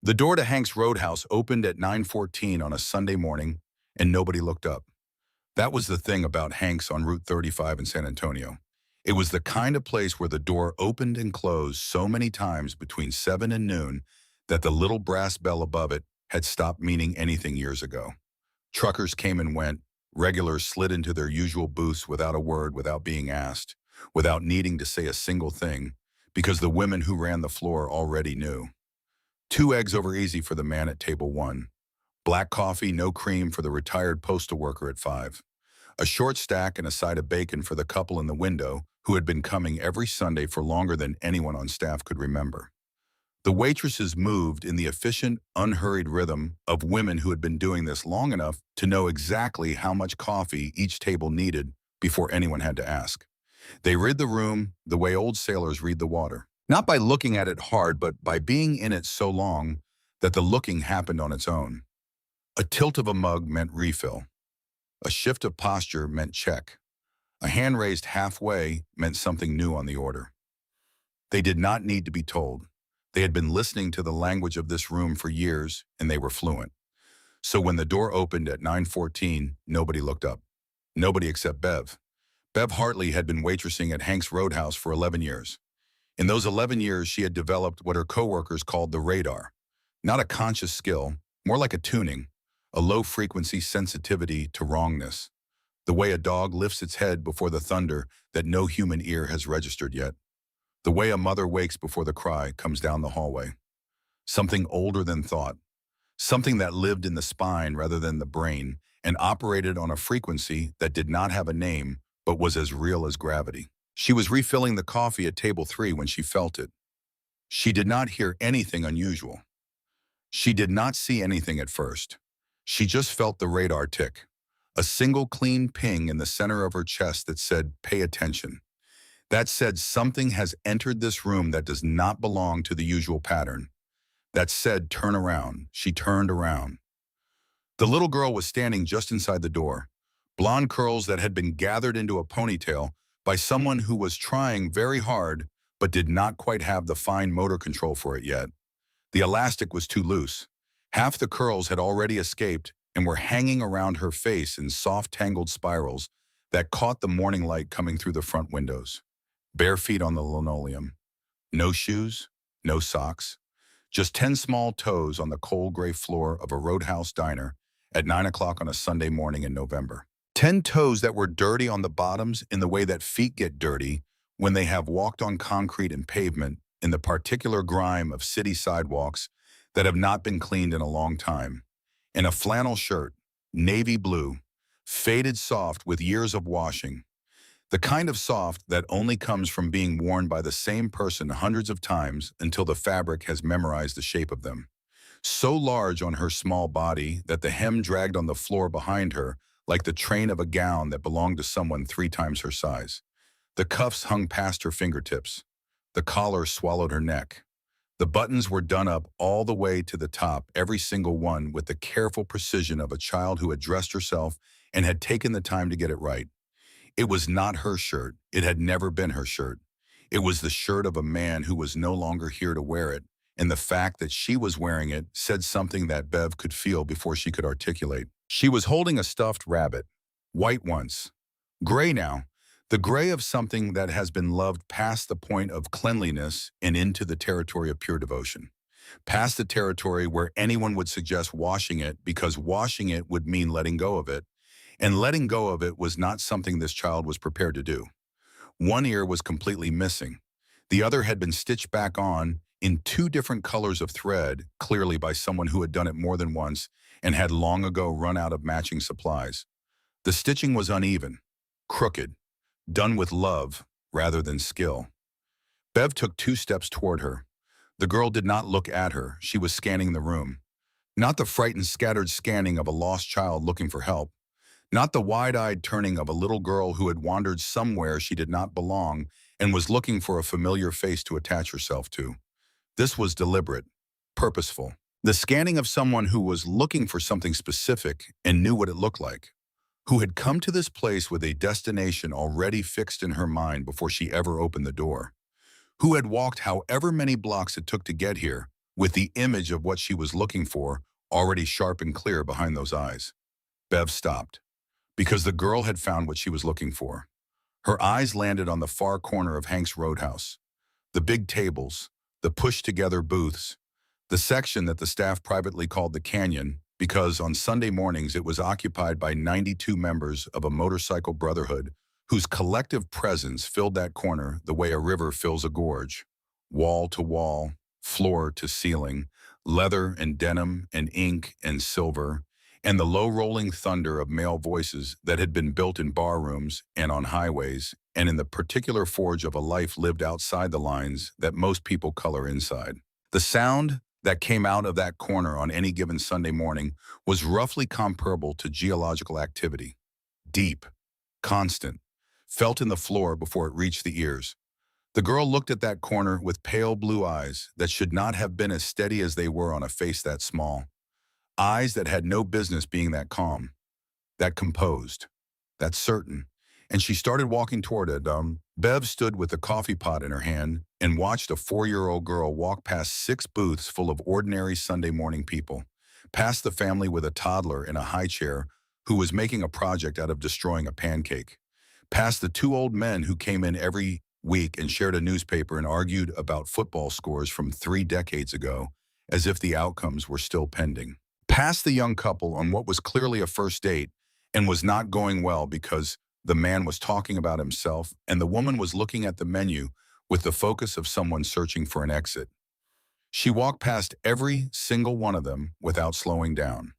The door to Hank's Roadhouse opened at 9:14 on a Sunday morning, and nobody looked up. That was the thing about Hank's on Route 35 in San Antonio. It was the kind of place where the door opened and closed so many times between 7 and noon that the little brass bell above it had stopped meaning anything years ago. Truckers came and went. Regulars slid into their usual booths without a word, without being asked, without needing to say a single thing, because the women who ran the floor already knew. 2 eggs over easy for the man at table 1. Black coffee, no cream for the retired postal worker at 5. A short stack and a side of bacon for the couple in the window who had been coming every Sunday for longer than anyone on staff could remember. The waitresses moved in the efficient, unhurried rhythm of women who had been doing this long enough to know exactly how much coffee each table needed before anyone had to ask. They read the room the way old sailors read the water. Not by looking at it hard, but by being in it so long that the looking happened on its own. A tilt of a mug meant refill. A shift of posture meant check. A hand raised halfway meant something new on the order. They did not need to be told. They had been listening to the language of this room for years, and they were fluent. So when the door opened at 9:14, nobody looked up. Nobody except Bev. Bev Hartley had been waitressing at Hank's Roadhouse for 11 years. In those 11 years, she had developed what her coworkers called the radar. Not a conscious skill, more like a tuning, a low-frequency sensitivity to wrongness. The way a dog lifts its head before the thunder that no human ear has registered yet. The way a mother wakes before the cry comes down the hallway. Something older than thought. Something that lived in the spine rather than the brain and operated on a frequency that did not have a name but was as real as gravity. She was refilling the coffee at table 3 when she felt it. She did not hear anything unusual. She did not see anything at first. She just felt the radar tick. A single clean ping in the center of her chest that said, "Pay attention." That said, something has entered this room that does not belong to the usual pattern. That said, "Turn around." She turned around. The little girl was standing just inside the door. Blonde curls that had been gathered into a ponytail by someone who was trying very hard but did not quite have the fine motor control for it yet. The elastic was too loose. Half the curls had already escaped and were hanging around her face in soft, tangled spirals that caught the morning light coming through the front windows. Bare feet on the linoleum. No shoes, no socks. Just 10 small toes on the cold gray floor of a Roadhouse diner at 9 o'clock on a Sunday morning in November. 10 toes that were dirty on the bottoms in the way that feet get dirty when they have walked on concrete and pavement in the particular grime of city sidewalks that have not been cleaned in a long time. In a flannel shirt, navy blue, faded soft with years of washing. The kind of soft that only comes from being worn by the same person hundreds of times until the fabric has memorized the shape of them. So large on her small body that the hem dragged on the floor behind her like the train of a gown that belonged to someone 3 times her size. The cuffs hung past her fingertips. The collar swallowed her neck. The buttons were done up all the way to the top, every single one with the careful precision of a child who had dressed herself and had taken the time to get it right. It was not her shirt. It had never been her shirt. It was the shirt of a man who was no longer here to wear it, and the fact that she was wearing it said something that Bev could feel before she could articulate. She was holding a stuffed rabbit, white once, gray now, the gray of something that has been loved past the point of cleanliness and into the territory of pure devotion. Past the territory where anyone would suggest washing it because washing it would mean letting go of it, and letting go of it was not something this child was prepared to do. One ear was completely missing. The other had been stitched back on in 2 different colors of thread, clearly by someone who had done it more than once and had long ago run out of matching supplies. The stitching was uneven, crooked, done with love rather than skill. Bev took 2 steps toward her. The girl did not look at her. She was scanning the room. Not the frightened, scattered scanning of a lost child looking for help. Not the wide-eyed turning of a little girl who had wandered somewhere she did not belong and was looking for a familiar face to attach herself to. This was deliberate, purposeful. The scanning of someone who was looking for something specific and knew what it looked like, who had come to this place with a destination already fixed in her mind before she ever opened the door, who had walked however many blocks it took to get here with the image of what she was looking for already sharp and clear behind those eyes. Bev stopped, because the girl had found what she was looking for. Her eyes landed on the far corner of Hank's Roadhouse. The big tables, the pushed-together booths, the section that the staff privately called the Canyon because on Sunday mornings it was occupied by 92 members of a motorcycle brotherhood whose collective presence filled that corner the way a river fills a gorge. Wall to wall, floor to ceiling, leather and denim and ink and silver, and the low-rolling thunder of male voices that had been built in bar rooms and on highways and in the particular forge of a life lived outside the lines that most people color inside. The sound that came out of that corner on any given Sunday morning was roughly comparable to geological activity. Deep, constant, felt in the floor before it reached the ears. The girl looked at that corner with pale blue eyes that should not have been as steady as they were on a face that small. Eyes that had no business being that calm, that composed, that certain. And she started walking toward it. Bev stood with the coffee pot in her hand and watched a 4-year-old girl walk past 6 booths full of ordinary Sunday morning people, past the family with a toddler in a high chair who was making a project out of destroying a pancake, past the 2 old men who came in every week and shared a newspaper and argued about football scores from 3 decades ago, as if the outcomes were still pending. Past the young couple on what was clearly a first date and was not going well because the man was talking about himself and the woman was looking at the menu with the focus of someone searching for an exit. She walked past every single one of them without slowing down,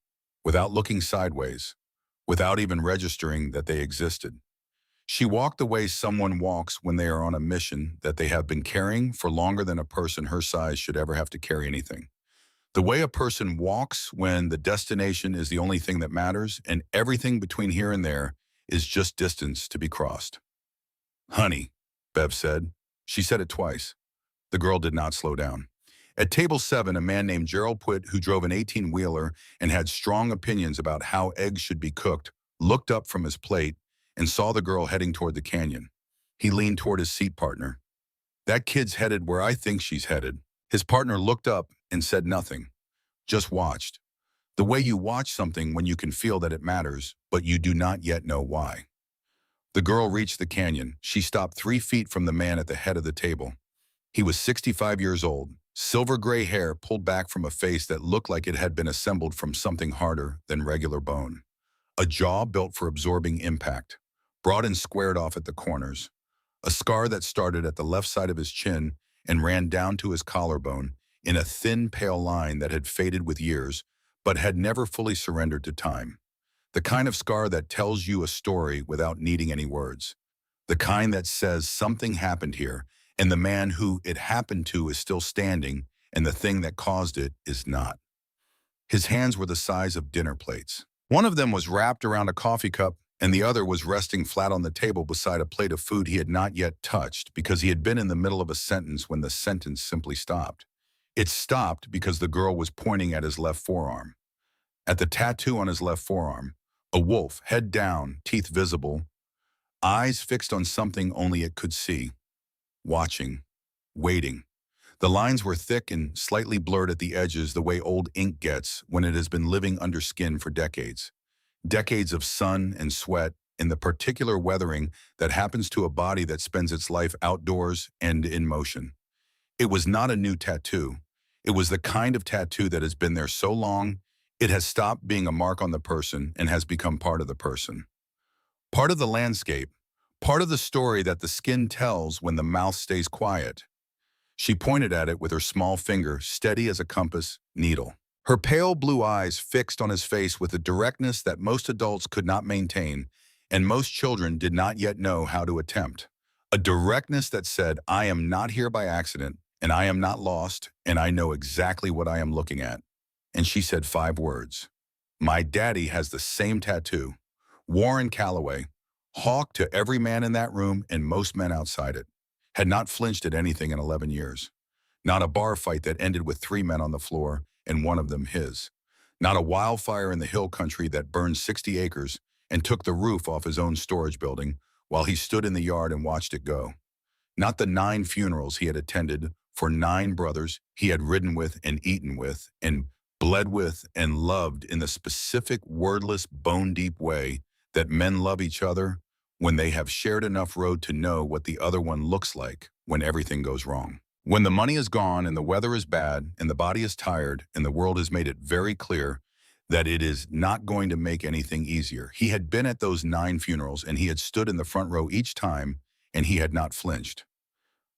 without looking sideways, without even registering that they existed. She walked the way someone walks when they are on a mission that they have been carrying for longer than a person her size should ever have to carry anything. The way a person walks when the destination is the only thing that matters and everything between here and there is just distance to be crossed. "Honey," Bev said. She said it twice. The girl did not slow down. At table 7, a man named Gerald Pwitt, who drove an 18-wheeler and had strong opinions about how eggs should be cooked, looked up from his plate and saw the girl heading toward the canyon. He leaned toward his seat partner. "That kid's headed where I think she's headed." His partner looked up and said nothing, just watched. The way you watch something when you can feel that it matters, but you do not yet know why. The girl reached the canyon. She stopped 3 feet from the man at the head of the table. He was 65 years old, silver gray hair pulled back from a face that looked like it had been assembled from something harder than regular bone. A jaw built for absorbing impact, broad and squared off at the corners. A scar that started at the left side of his chin and ran down to his collarbone in a thin, pale line that had faded with years, but had never fully surrendered to time. The kind of scar that tells you a story without needing any words. The kind that says something happened here, and the man who it happened to is still standing, and the thing that caused it is not. His hands were the size of dinner plates. One of them was wrapped around a coffee cup, and the other was resting flat on the table beside a plate of food he had not yet touched because he had been in the middle of a sentence when the sentence simply stopped. It stopped because the girl was pointing at his left forearm. At the tattoo on his left forearm, a wolf, head down, teeth visible, eyes fixed on something only it could see, watching, waiting. The lines were thick and slightly blurred at the edges the way old ink gets when it has been living under skin for decades. Decades of sun and sweat in the particular weathering that happens to a body that spends its life outdoors and in motion. It was not a new tattoo. It was the kind of tattoo that has been there so long, it has stopped being a mark on the person and has become part of the person. Part of the landscape, part of the story that the skin tells when the mouth stays quiet. She pointed at it with her small finger, steady as a compass needle. Her pale blue eyes fixed on his face with a directness that most adults could not maintain, and most children did not yet know how to attempt. A directness that said, "I am not here by accident, and I am not lost, and I know exactly what I am looking at." And she said 5 words. "My daddy has the same tattoo. Warren Calloway, hawk to every man in that room and most men outside it. Had not flinched at anything in 11 years. Not a bar fight that ended with 3 men on the floor, and one of them his. Not a wildfire in the hill country that burned 60 acres and took the roof off his own storage building while he stood in the yard and watched it go. Not the 9 funerals he had attended for 9 brothers he had ridden with and eaten with and bled with and loved in the specific wordless bone-deep way that men love each other when they have shared enough road to know what the other one looks like when everything goes wrong. When the money is gone and the weather is bad and the body is tired and the world has made it very clear that it is not going to make anything easier. He had been at those 9 funerals and he had stood in the front row each time and he had not flinched.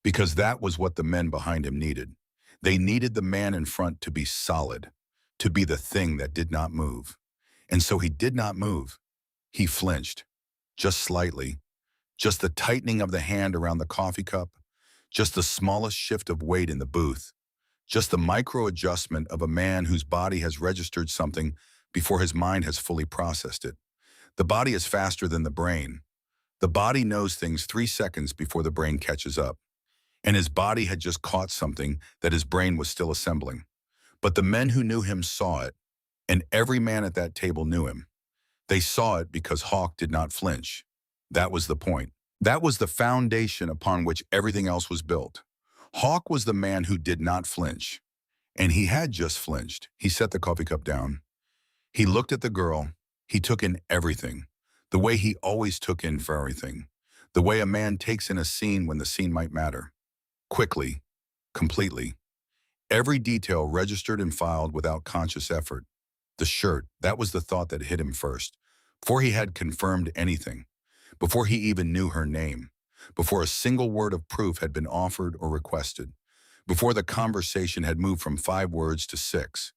Because that was what the men behind him needed. They needed the man in front to be solid, to be the thing that did not move. And so he did not move. He flinched, just slightly, just the tightening of the hand around the coffee cup, just the smallest shift of weight in the booth, just the micro adjustment of a man whose body has registered something before his mind has fully processed it. The body is faster than the brain. The body knows things 3 seconds before the brain catches up. And his body had just caught something that his brain was still assembling. But the men who knew him saw it, and every man at that table knew him. They saw it because Hawk did not flinch. That was the point. That was the foundation upon which everything else was built. Hawk was the man who did not flinch. And he had just flinched. He set the coffee cup down. He looked at the girl. He took in everything. The way he always took in for everything. The way a man takes in a scene when the scene might matter. Quickly. Completely. Every detail registered and filed without conscious effort. The shirt, that was the thought that hit him first. Before he had confirmed anything. Before he even knew her name. Before a single word of proof had been offered or requested. Before the conversation had moved from 5 words to 6.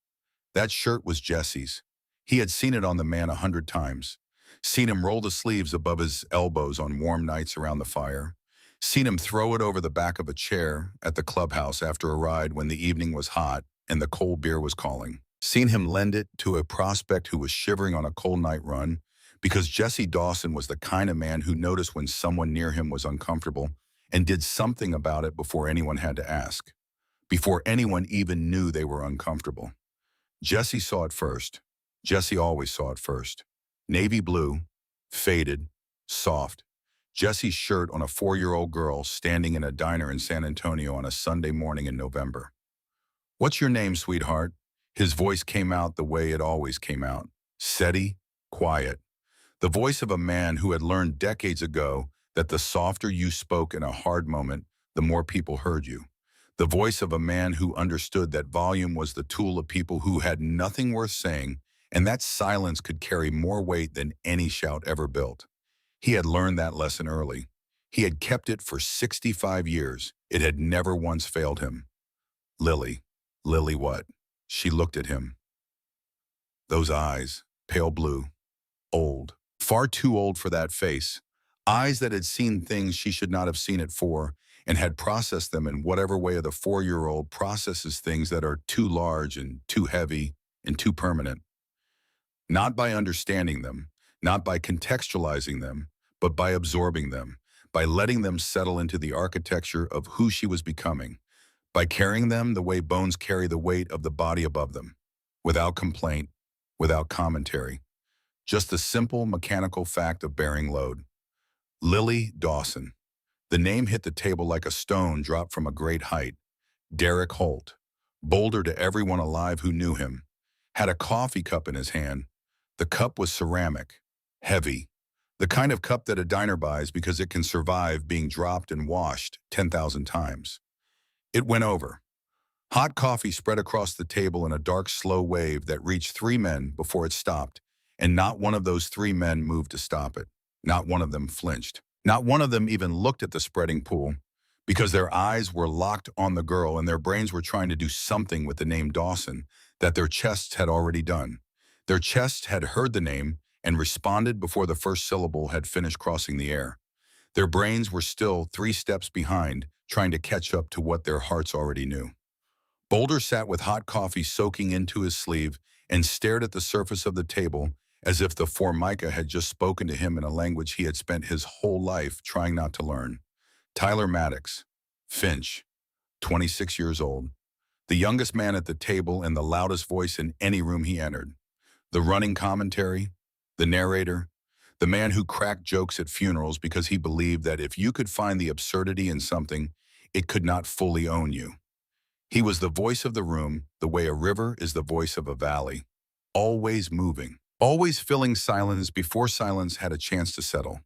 That shirt was Jesse's. He had seen it on the man 100 times. Seen him roll the sleeves above his elbows on warm nights around the fire. Seen him throw it over the back of a chair at the clubhouse after a ride when the evening was hot and the cold beer was calling. Seen him lend it to a prospect who was shivering on a cold night run because Jesse Dawson was the kind of man who noticed when someone near him was uncomfortable and did something about it before anyone had to ask, before anyone even knew they were uncomfortable. Jesse saw it first. Jesse always saw it first. Navy blue, faded, soft. Jesse's shirt on a 4-year-old girl standing in a diner in San Antonio on a Sunday morning in November. "What's your name, sweetheart?" His voice came out the way it always came out. Steady, quiet. The voice of a man who had learned decades ago that the softer you spoke in a hard moment, the more people heard you. The voice of a man who understood that volume was the tool of people who had nothing worth saying, and that silence could carry more weight than any shout ever built. He had learned that lesson early. He had kept it for 65 years. It had never once failed him. Lily. Lily what? She looked at him. Those eyes, pale blue, old, far too old for that face. Eyes that had seen things she should not have seen it for and had processed them in whatever way the 4-year-old processes things that are too large and too heavy and too permanent. Not by understanding them, not by contextualizing them, but by absorbing them, by letting them settle into the architecture of who she was becoming, by carrying them the way bones carry the weight of the body above them, without complaint, without commentary. Just the simple mechanical fact of bearing load. Lily Dawson. The name hit the table like a stone dropped from a great height. Derek Holt, boulder to everyone alive who knew him, had a coffee cup in his hand. The cup was ceramic, heavy, the kind of cup that a diner buys because it can survive being dropped and washed 10,000 times. It went over. Hot coffee spread across the table in a dark, slow wave that reached 3 men before it stopped, and not one of those 3 men moved to stop it. Not one of them flinched. Not one of them even looked at the spreading pool, because their eyes were locked on the girl and their brains were trying to do something with the name Dawson that their chests had already done. Their chests had heard the name and responded before the first syllable had finished crossing the air. Their brains were still 3 steps behind, trying to catch up to what their hearts already knew. Boulder sat with hot coffee soaking into his sleeve and stared at the surface of the table as if the Formica had just spoken to him in a language he had spent his whole life trying not to learn. Tyler Maddox, Finch, 26 years old, the youngest man at the table and the loudest voice in any room he entered. The running commentary, the narrator, the man who cracked jokes at funerals because he believed that if you could find the absurdity in something, it could not fully own you. He was the voice of the room, the way a river is the voice of a valley, always moving, always filling silence before silence had a chance to settle,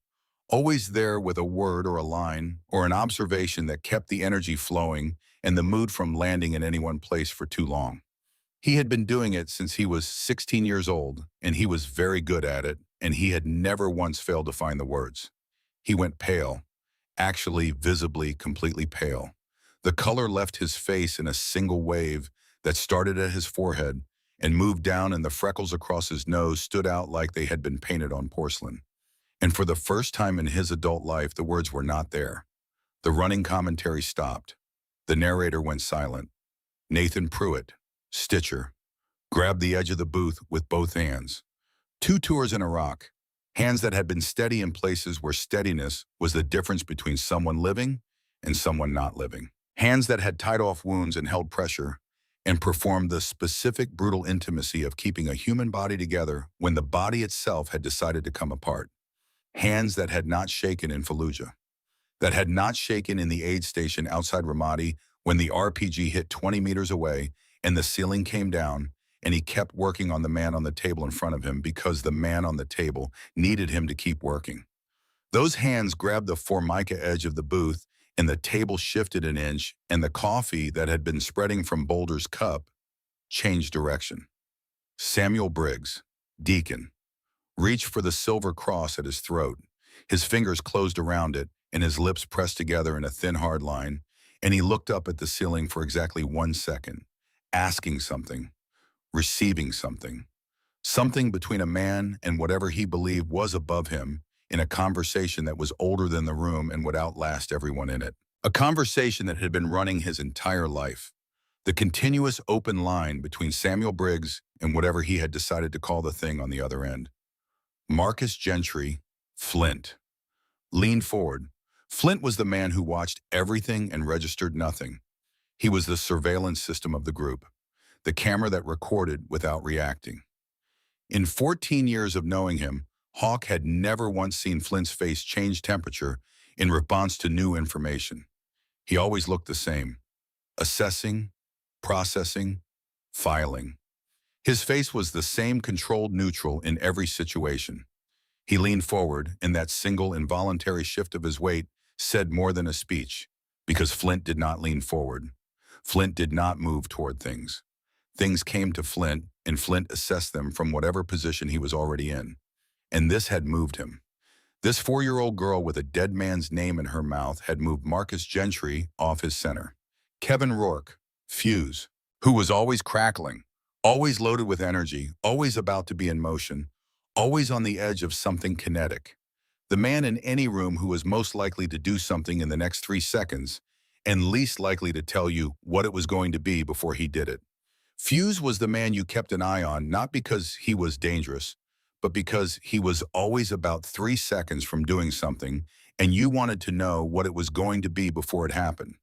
always there with a word or a line or an observation that kept the energy flowing and the mood from landing in any one place for too long. He had been doing it since he was 16 years old, and he was very good at it, and he had never once failed to find the words. He went pale, actually visibly completely pale. The color left his face in a single wave that started at his forehead and moved down, and the freckles across his nose stood out like they had been painted on porcelain. And for the first time in his adult life, the words were not there. The running commentary stopped. The narrator went silent. Nathan Pruitt, Stitcher, grabbed the edge of the booth with both hands. 2 tours in Iraq, hands that had been steady in places where steadiness was the difference between someone living and someone not living. Hands that had tied off wounds and held pressure and performed the specific brutal intimacy of keeping a human body together when the body itself had decided to come apart. Hands that had not shaken in Fallujah, that had not shaken in the aid station outside Ramadi when the RPG hit 20 meters away and the ceiling came down, and he kept working on the man on the table in front of him because the man on the table needed him to keep working. Those hands grabbed the formica edge of the booth, and the table shifted an inch, and the coffee that had been spreading from Boulder's cup changed direction. Samuel Briggs, deacon, reached for the silver cross at his throat. His fingers closed around it, and his lips pressed together in a thin, hard line, and he looked up at the ceiling for exactly 1 second, asking something, receiving something. Something between a man and whatever he believed was above him, in a conversation that was older than the room and would outlast everyone in it. A conversation that had been running his entire life. The continuous open line between Samuel Briggs and whatever he had decided to call the thing on the other end. Marcus Gentry, Flint, leaned forward. Flint was the man who watched everything and registered nothing. He was the surveillance system of the group, the camera that recorded without reacting. In 14 years of knowing him, Hawk had never once seen Flint's face change temperature in response to new information. He always looked the same, assessing, processing, filing. His face was the same controlled neutral in every situation. He leaned forward, and that single involuntary shift of his weight said more than a speech, because Flint did not lean forward. Flint did not move toward things. Things came to Flint, and Flint assessed them from whatever position he was already in. And this had moved him. This 4-year-old girl with a dead man's name in her mouth had moved Marcus Gentry off his center. Kevin Rourke, Fuse, who was always crackling, always loaded with energy, always about to be in motion, always on the edge of something kinetic. The man in any room who was most likely to do something in the next 3 seconds and least likely to tell you what it was going to be before he did it. Fuse was the man you kept an eye on, not because he was dangerous, but because he was always about 3 seconds from doing something, and you wanted to know what it was going to be before it happened.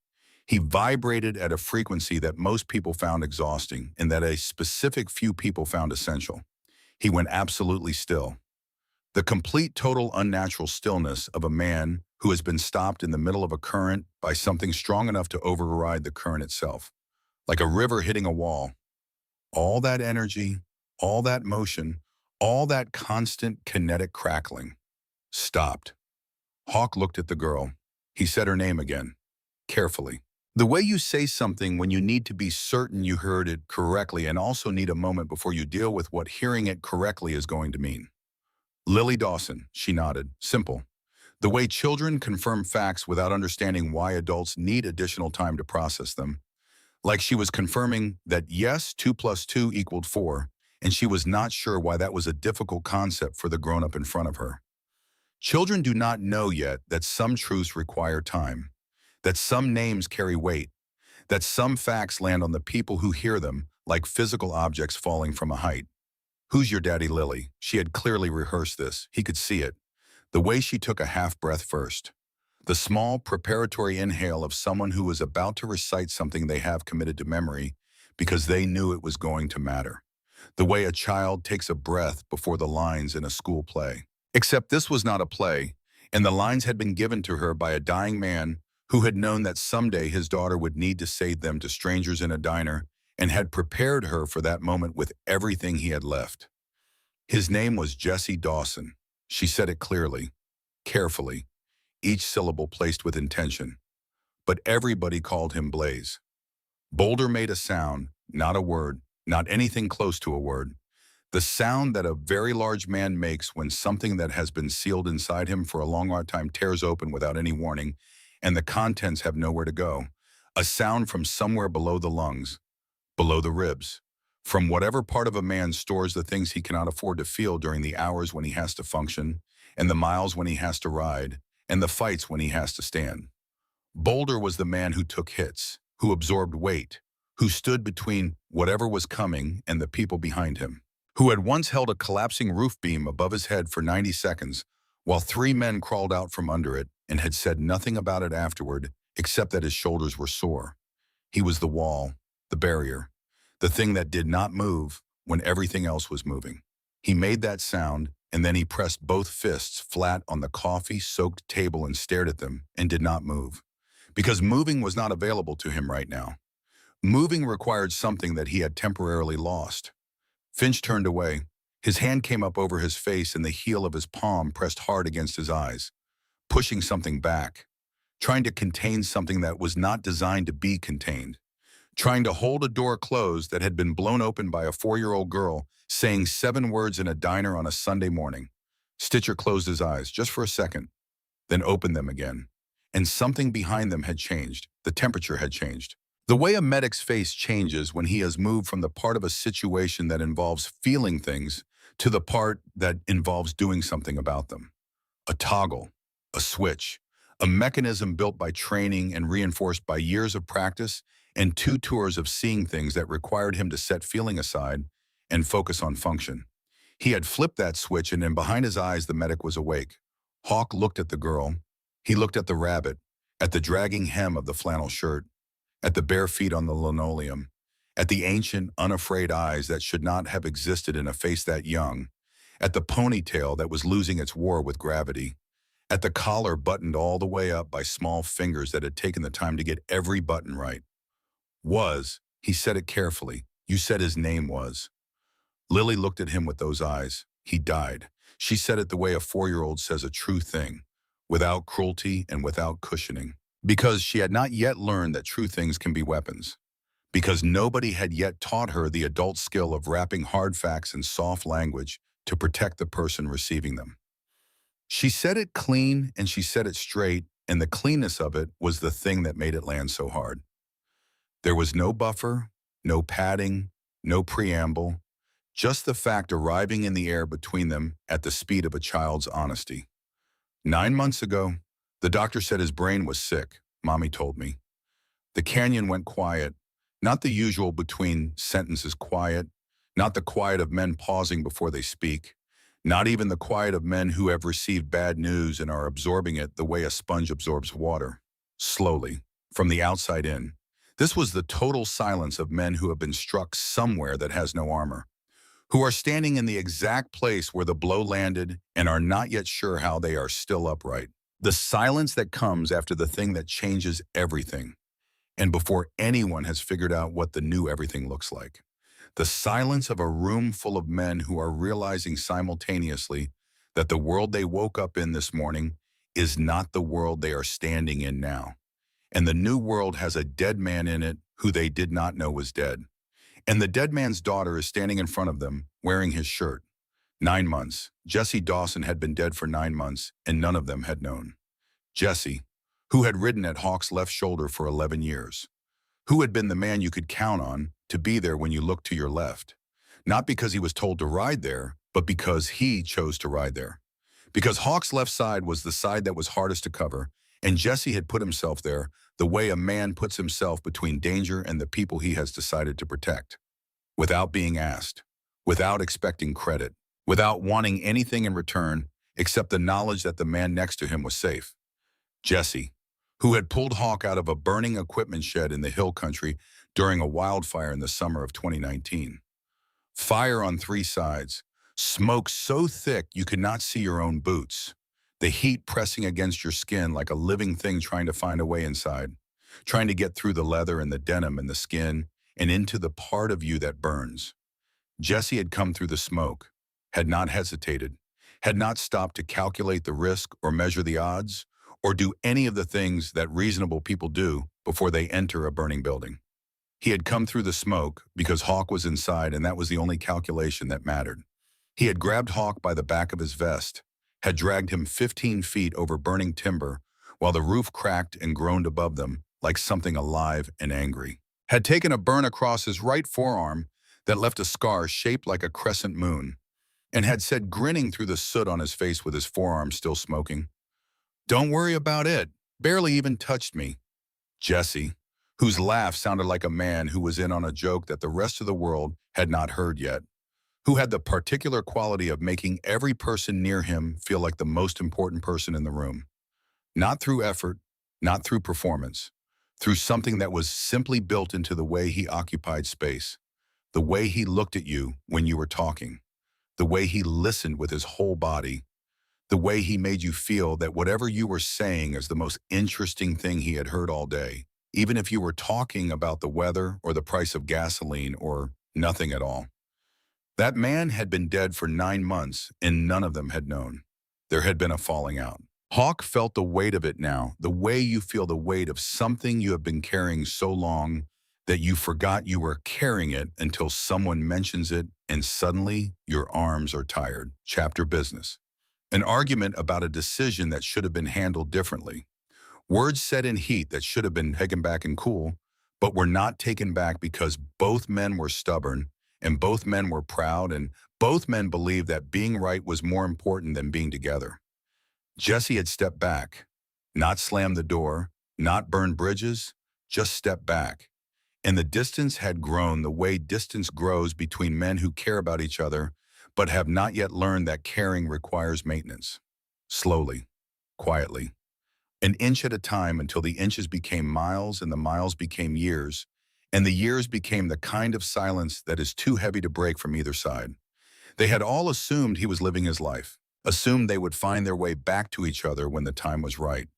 He vibrated at a frequency that most people found exhausting and that a specific few people found essential. He went absolutely still. The complete, total, unnatural stillness of a man who has been stopped in the middle of a current by something strong enough to override the current itself. Like a river hitting a wall. All that energy, all that motion, all that constant kinetic crackling stopped. Hawk looked at the girl. He said her name again, carefully. The way you say something when you need to be certain you heard it correctly and also need a moment before you deal with what hearing it correctly is going to mean. Lily Dawson, she nodded. Simple. The way children confirm facts without understanding why adults need additional time to process them. Like she was confirming that yes, 2 + 2 = 4, and she was not sure why that was a difficult concept for the grown-up in front of her. Children do not know yet that some truths require time, that some names carry weight, that some facts land on the people who hear them like physical objects falling from a height. Who's your daddy, Lily? She had clearly rehearsed this. He could see it. The way she took a half breath first. The small preparatory inhale of someone who was about to recite something they have committed to memory because they knew it was going to matter. The way a child takes a breath before the lines in a school play. Except this was not a play, and the lines had been given to her by a dying man who had known that someday his daughter would need to say them to strangers in a diner and had prepared her for that moment with everything he had left. His name was Jesse Dawson. She said it clearly, carefully, each syllable placed with intention. But everybody called him Blaze. Boulder made a sound, not a word, not anything close to a word. The sound that a very large man makes when something that has been sealed inside him for a long time tears open without any warning, and the contents have nowhere to go. A sound from somewhere below the lungs, below the ribs, from whatever part of a man stores the things he cannot afford to feel during the hours when he has to function, and the miles when he has to ride, and the fights when he has to stand. Boulder was the man who took hits, who absorbed weight, who stood between whatever was coming and the people behind him, who had once held a collapsing roof beam above his head for 90 seconds while 3 men crawled out from under it and had said nothing about it afterward except that his shoulders were sore. He was the wall, the barrier, the thing that did not move when everything else was moving. He made that sound, and then he pressed both fists flat on the coffee-soaked table and stared at them and did not move. Because moving was not available to him right now. Moving required something that he had temporarily lost. Finch turned away. His hand came up over his face and the heel of his palm pressed hard against his eyes, pushing something back, trying to contain something that was not designed to be contained, trying to hold a door closed that had been blown open by a 4-year-old girl saying 7 words in a diner on a Sunday morning. Stitcher closed his eyes just for a second, then opened them again. And something behind them had changed. The temperature had changed. The way a medic's face changes when he has moved from the part of a situation that involves feeling things to the part that involves doing something about them. A toggle, a switch, a mechanism built by training and reinforced by years of practice and 2 tours of seeing things that required him to set feeling aside and focus on function. He had flipped that switch, and then behind his eyes the medic was awake. Hawk looked at the girl. He looked at the rabbit, at the dragging hem of the flannel shirt, at the bare feet on the linoleum, at the ancient, unafraid eyes that should not have existed in a face that young, at the ponytail that was losing its war with gravity, at the collar buttoned all the way up by small fingers that had taken the time to get every button right. He said it carefully. You said his name was. Lily looked at him with those eyes. He died. She said it the way a 4-year-old says a true thing, without cruelty and without cushioning. Because she had not yet learned that true things can be weapons. Because nobody had yet taught her the adult skill of wrapping hard facts in soft language to protect the person receiving them. She said it clean and she said it straight, and the cleanness of it was the thing that made it land so hard. There was no buffer, no padding, no preamble, just the fact arriving in the air between them at the speed of a child's honesty. 9 months ago, the doctor said his brain was sick, Mommy told me. The canyon went quiet, not the usual between sentences quiet, not the quiet of men pausing before they speak, not even the quiet of men who have received bad news and are absorbing it the way a sponge absorbs water, slowly, from the outside in. This was the total silence of men who have been struck somewhere that has no armor, who are standing in the exact place where the blow landed and are not yet sure how they are still upright. The silence that comes after the thing that changes everything, and before anyone has figured out what the new everything looks like. The silence of a room full of men who are realizing simultaneously that the world they woke up in this morning is not the world they are standing in now. And the new world has a dead man in it who they did not know was dead. And the dead man's daughter is standing in front of them, wearing his shirt. 9 months. Jesse Dawson had been dead for 9 months, and none of them had known. Jesse, who had ridden at Hawk's left shoulder for 11 years. Who had been the man you could count on to be there when you looked to your left. Not because he was told to ride there, but because he chose to ride there. Because Hawk's left side was the side that was hardest to cover, and Jesse had put himself there the way a man puts himself between danger and the people he has decided to protect. Without being asked, without expecting credit, without wanting anything in return except the knowledge that the man next to him was safe. Jesse, who had pulled Hawk out of a burning equipment shed in the hill country during a wildfire in the summer of 2019. Fire on 3 sides, smoke so thick you could not see your own boots. The heat pressing against your skin like a living thing trying to find a way inside, trying to get through the leather and the denim and the skin and into the part of you that burns. Jesse had come through the smoke, had not hesitated, had not stopped to calculate the risk or measure the odds, or do any of the things that reasonable people do before they enter a burning building. He had come through the smoke because Hawk was inside, and that was the only calculation that mattered. He had grabbed Hawk by the back of his vest, had dragged him 15 feet over burning timber while the roof cracked and groaned above them like something alive and angry. Had taken a burn across his right forearm that left a scar shaped like a crescent moon, and had said, grinning through the soot on his face with his forearm still smoking, "Don't worry about it. Barely even touched me." Jesse, whose laugh sounded like a man who was in on a joke that the rest of the world had not heard yet, who had the particular quality of making every person near him feel like the most important person in the room. Not through effort, not through performance, through something that was simply built into the way he occupied space, the way he looked at you when you were talking, the way he listened with his whole body, the way he made you feel that whatever you were saying is the most interesting thing he had heard all day, even if you were talking about the weather or the price of gasoline or nothing at all. That man had been dead for 9 months, and none of them had known. There had been a falling out. Hawk felt the weight of it now, the way you feel the weight of something you have been carrying so long that you forgot you were carrying it until someone mentions it, and suddenly your arms are tired. Chapter business. An argument about a decision that should have been handled differently. Words said in heat that should have been taken back and cool, but were not taken back because both men were stubborn, and both men were proud, and both men believed that being right was more important than being together. Jesse had stepped back, not slammed the door, not burned bridges, just stepped back. And the distance had grown the way distance grows between men who care about each other, but have not yet learned that caring requires maintenance. Slowly, quietly, an inch at a time until the inches became miles and the miles became years, and the years became the kind of silence that is too heavy to break from either side. They had all assumed he was living his life, assumed they would find their way back to each other when the time was right,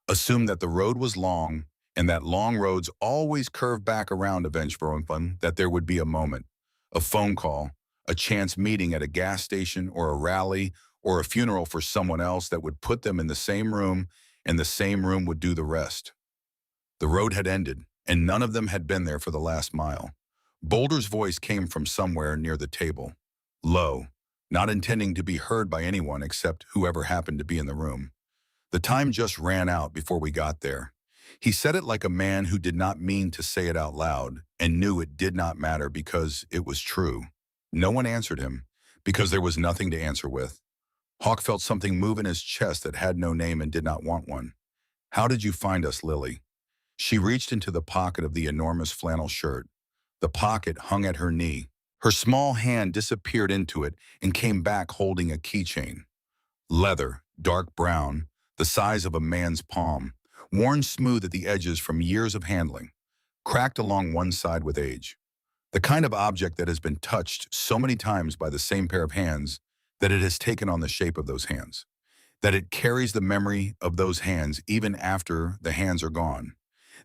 assumed that the road was long and that long roads always curve back around eventually, that there would be a moment, a phone call, a chance meeting at a gas station or a rally or a funeral for someone else that would put them in the same room, and the same room would do the rest. The road had ended, and none of them had been there for the last mile. Boulder's voice came from somewhere near the table, low, not intending to be heard by anyone except whoever happened to be in the room. "The time just ran out before we got there." He said it like a man who did not mean to say it out loud and knew it did not matter because it was true. No one answered him because there was nothing to answer with. Hawk felt something move in his chest that had no name and did not want one. "How did you find us, Lily?" She reached into the pocket of the enormous flannel shirt. The pocket hung at her knee. Her small hand disappeared into it and came back holding a keychain. Leather, dark brown, the size of a man's palm, worn smooth at the edges from years of handling, cracked along one side with age. The kind of object that has been touched so many times by the same pair of hands that it has taken on the shape of those hands, that it carries the memory of those hands even after the hands are gone,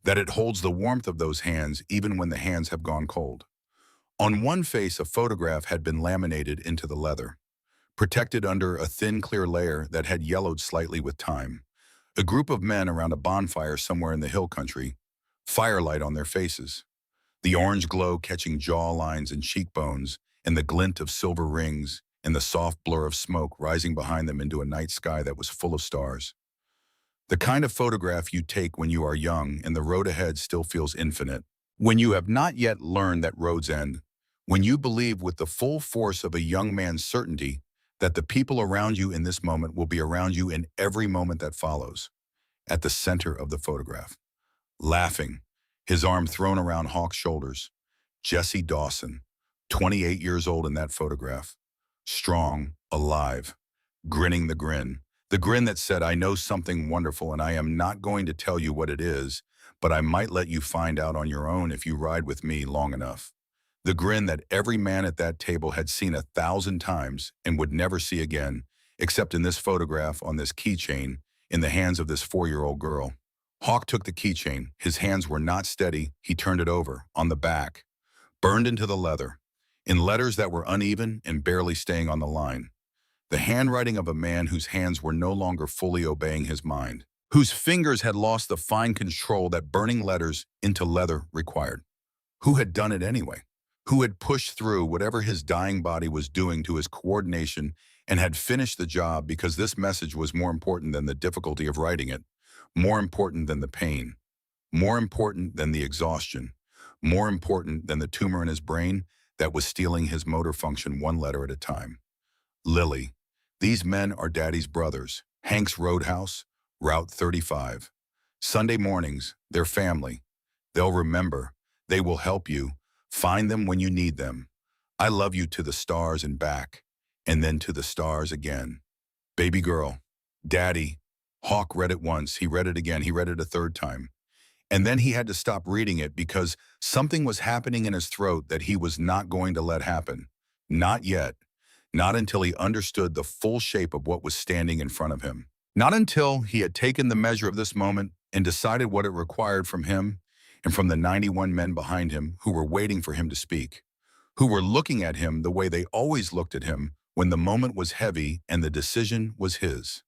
that it holds the warmth of those hands even when the hands have gone cold. On one face, a photograph had been laminated into the leather, protected under a thin, clear layer that had yellowed slightly with time. A group of men around a bonfire somewhere in the hill country, firelight on their faces, the orange glow catching jaw lines and cheekbones, and the glint of silver rings, and the soft blur of smoke rising behind them into a night sky that was full of stars. The kind of photograph you take when you are young and the road ahead still feels infinite, when you have not yet learned that roads end, when you believe with the full force of a young man's certainty that the people around you in this moment will be around you in every moment that follows. At the center of the photograph, laughing, his arm thrown around Hawk's shoulders, Jesse Dawson, 28 years old in that photograph, strong, alive, grinning the grin that said, "I know something wonderful and I am not going to tell you what it is, but I might let you find out on your own if you ride with me long enough." The grin that every man at that table had seen 1,000 times and would never see again, except in this photograph on this keychain in the hands of this 4-year-old girl. Hawk took the keychain. His hands were not steady. He turned it over, on the back, burned into the leather, in letters that were uneven and barely staying on the line. The handwriting of a man whose hands were no longer fully obeying his mind, whose fingers had lost the fine control that burning letters into leather required. Who had done it anyway? Who had pushed through whatever his dying body was doing to his coordination and had finished the job because this message was more important than the difficulty of writing it, more important than the pain, more important than the exhaustion, more important than the tumor in his brain that was stealing his motor function one letter at a time. Lily. These men are Daddy's brothers. Hank's Roadhouse, Route 35. Sunday mornings, their family. They'll remember. They will help you. Find them when you need them. I love you to the stars and back, and then to the stars again. Baby girl. Daddy. Hawk read it once. He read it again. He read it a third time. And then he had to stop reading it because something was happening in his throat that he was not going to let happen. Not yet. Not until he understood the full shape of what was standing in front of him. Not until he had taken the measure of this moment and decided what it required from him and from the 91 men behind him who were waiting for him to speak, who were looking at him the way they always looked at him when the moment was heavy and the decision was his.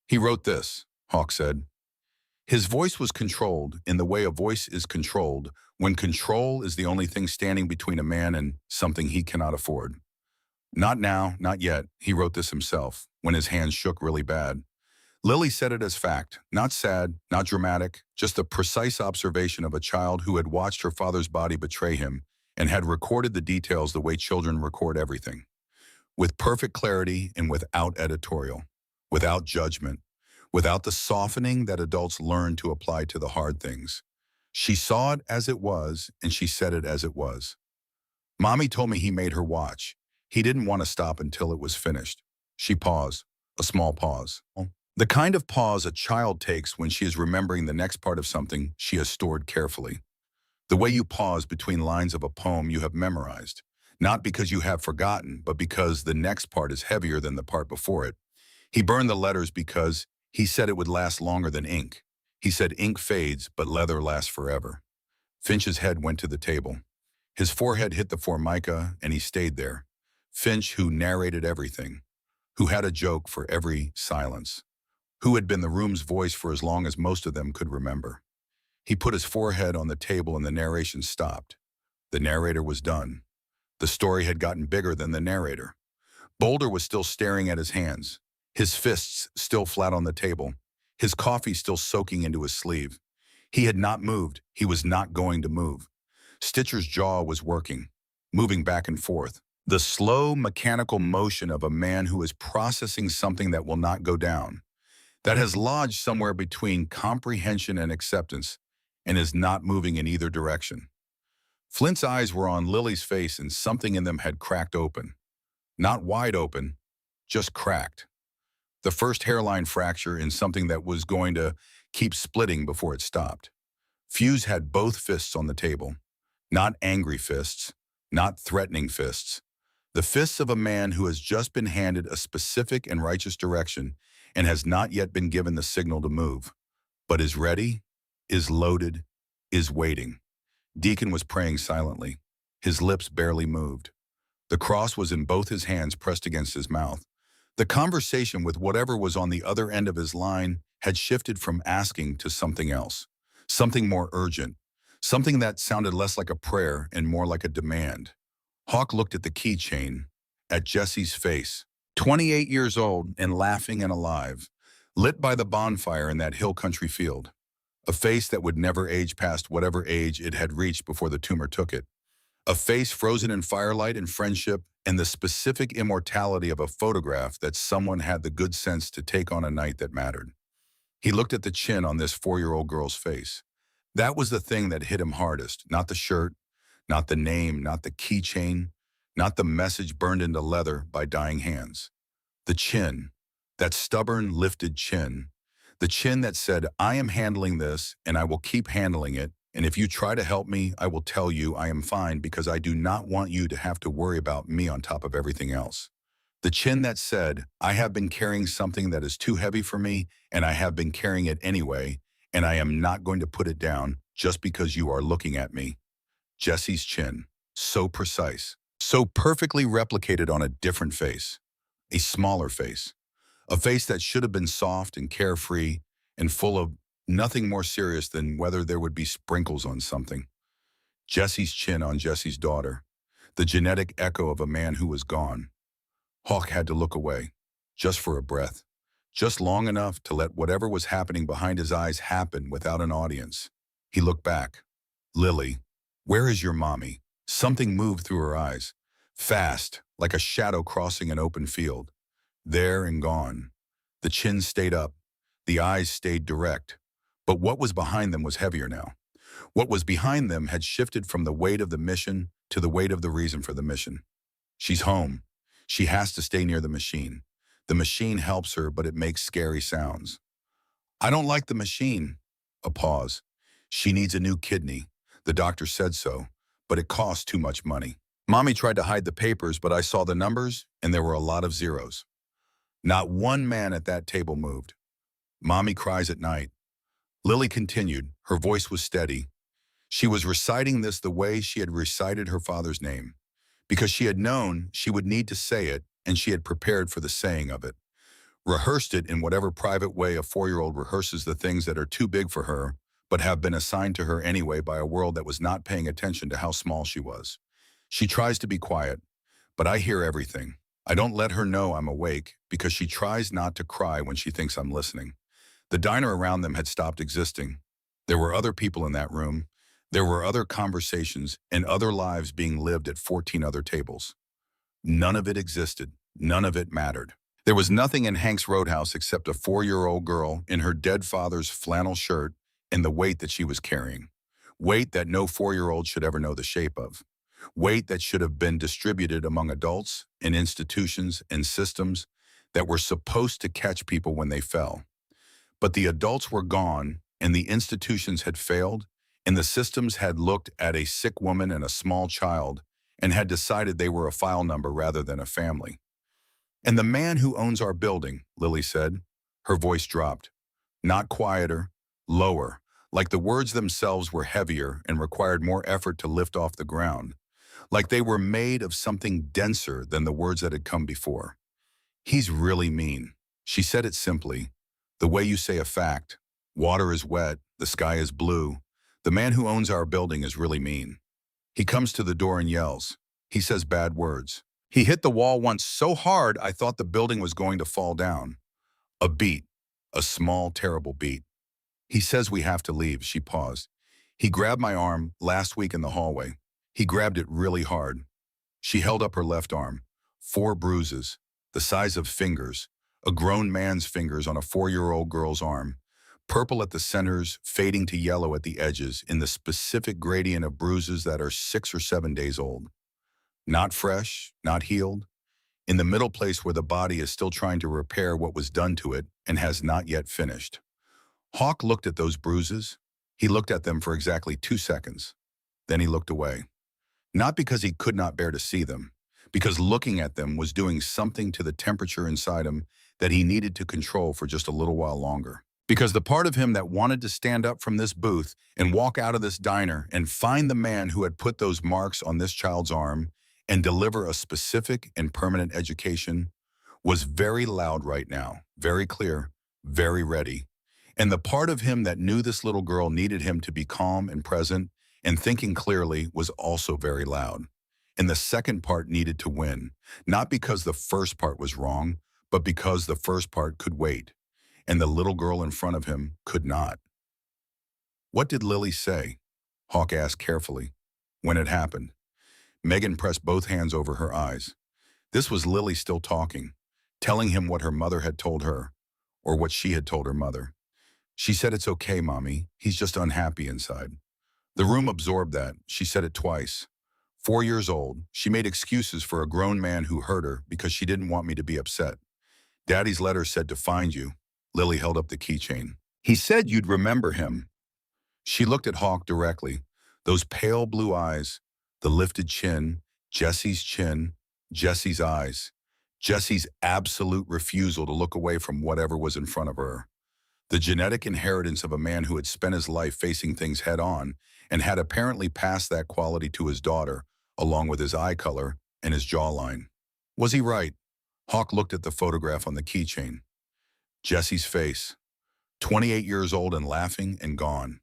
He wrote this, Hawk said. His voice was controlled in the way a voice is controlled when control is the only thing standing between a man and something he cannot afford. Not now, not yet, he wrote this himself, when his hands shook really bad. Lily said it as fact, not sad, not dramatic, just a precise observation of a child who had watched her father's body betray him and had recorded the details the way children record everything. With perfect clarity and without editorial, without judgment, without the softening that adults learn to apply to the hard things. She saw it as it was, and she said it as it was. Mommy told me he made her watch. He didn't want to stop until it was finished. She paused, a small pause. The kind of pause a child takes when she is remembering the next part of something she has stored carefully. The way you pause between lines of a poem you have memorized, not because you have forgotten, but because the next part is heavier than the part before it. He burned the letters because he said it would last longer than ink. He said ink fades, but leather lasts forever. Finch's head went to the table. His forehead hit the formica, and he stayed there. Finch, who narrated everything, who had a joke for every silence, who had been the room's voice for as long as most of them could remember. He put his forehead on the table and the narration stopped. The narrator was done. The story had gotten bigger than the narrator. Boulder was still staring at his hands, his fists still flat on the table, his coffee still soaking into his sleeve. He had not moved. He was not going to move. Stitcher's jaw was working, moving back and forth. The slow, mechanical motion of a man who is processing something that will not go down, that has lodged somewhere between comprehension and acceptance, and is not moving in either direction. Flint's eyes were on Lily's face, and something in them had cracked open. Not wide open, just cracked. The first hairline fracture in something that was going to keep splitting before it stopped. Fuse had both fists on the table. Not angry fists, not threatening fists. The fists of a man who has just been handed a specific and righteous direction and has not yet been given the signal to move, but is ready, is loaded, is waiting. Deacon was praying silently. His lips barely moved. The cross was in both his hands pressed against his mouth. The conversation with whatever was on the other end of his line had shifted from asking to something else, something more urgent, something that sounded less like a prayer and more like a demand. Hawk looked at the keychain, at Jesse's face, 28 years old and laughing and alive, lit by the bonfire in that hill country field. A face that would never age past whatever age it had reached before the tumor took it. A face frozen in firelight and friendship and the specific immortality of a photograph that someone had the good sense to take on a night that mattered. He looked at the chin on this 4-year-old girl's face. That was the thing that hit him hardest, not the shirt, not the name, not the keychain, not the message burned into leather by dying hands. The chin, that stubborn, lifted chin. The chin that said, I am handling this and I will keep handling it, and if you try to help me, I will tell you I am fine because I do not want you to have to worry about me on top of everything else. The chin that said, I have been carrying something that is too heavy for me, and I have been carrying it anyway, and I am not going to put it down just because you are looking at me. Jesse's chin. So precise. So perfectly replicated on a different face. A smaller face. A face that should have been soft and carefree and full of nothing more serious than whether there would be sprinkles on something. Jesse's chin on Jesse's daughter. The genetic echo of a man who was gone. Hawk had to look away, just for a breath, just long enough to let whatever was happening behind his eyes happen without an audience. He looked back. Lily, where is your mommy? Something moved through her eyes, fast, like a shadow crossing an open field. There and gone. The chin stayed up. The eyes stayed direct. But what was behind them was heavier now. What was behind them had shifted from the weight of the mission to the weight of the reason for the mission. She's home. She has to stay near the machine. The machine helps her, but it makes scary sounds. I don't like the machine. A pause. She needs a new kidney. The doctor said so, but it costs too much money. Mommy tried to hide the papers, but I saw the numbers, and there were a lot of zeros. Not one man at that table moved. Mommy cries at night. Lily continued. Her voice was steady. She was reciting this the way she had recited her father's name, because she had known she would need to say it, and she had prepared for the saying of it. Rehearsed it in whatever private way a 4-year-old rehearses the things that are too big for her, but have been assigned to her anyway by a world that was not paying attention to how small she was. She tries to be quiet, but I hear everything. I don't let her know I'm awake because she tries not to cry when she thinks I'm listening. The diner around them had stopped existing. There were other people in that room. There were other conversations and other lives being lived at 14 other tables. None of it existed. None of it mattered. There was nothing in Hank's Roadhouse except a 4-year-old girl in her dead father's flannel shirt and the weight that she was carrying. Weight that no 4-year-old should ever know the shape of. Weight that should have been distributed among adults and institutions and systems that were supposed to catch people when they fell. But the adults were gone, and the institutions had failed, and the systems had looked at a sick woman and a small child and had decided they were a file number rather than a family. And the man who owns our building, Lily said. Her voice dropped. Not quieter, lower, like the words themselves were heavier and required more effort to lift off the ground, like they were made of something denser than the words that had come before. He's really mean. She said it simply, the way you say a fact. Water is wet, the sky is blue. The man who owns our building is really mean. He comes to the door and yells. He says bad words. He hit the wall once so hard I thought the building was going to fall down. A beat. A small, terrible beat. He says we have to leave. She paused. He grabbed my arm last week in the hallway. He grabbed it really hard. She held up her left arm. 4 bruises, the size of fingers, a grown man's fingers on a 4-year-old girl's arm. Purple at the centers, fading to yellow at the edges in the specific gradient of bruises that are 6 or 7 days old. Not fresh, not healed. In the middle place where the body is still trying to repair what was done to it and has not yet finished. Hawk looked at those bruises. He looked at them for exactly 2 seconds. Then he looked away. Not because he could not bear to see them, because looking at them was doing something to the temperature inside him that he needed to control for just a little while longer. Because the part of him that wanted to stand up from this booth and walk out of this diner and find the man who had put those marks on this child's arm and deliver a specific and permanent education was very loud right now, very clear, very ready. And the part of him that knew this little girl needed him to be calm and present and thinking clearly was also very loud. And the second part needed to win, not because the first part was wrong, but because the first part could wait, and the little girl in front of him could not. What did Lily say? Hawk asked carefully. When it happened. Megan pressed both hands over her eyes. This was Lily still talking, telling him what her mother had told her, or what she had told her mother. She said, it's okay, Mommy. He's just unhappy inside. The room absorbed that. She said it twice. 4 years old, she made excuses for a grown man who hurt her because she didn't want me to be upset. Daddy's letter said to find you. Lily held up the keychain. He said you'd remember him. She looked at Hawk directly. Those pale blue eyes, the lifted chin, Jesse's eyes. Jessie's absolute refusal to look away from whatever was in front of her. The genetic inheritance of a man who had spent his life facing things head-on and had apparently passed that quality to his daughter, along with his eye color and his jawline. Was he right? Hawk looked at the photograph on the keychain. Jesse's face, 28 years old and laughing and gone.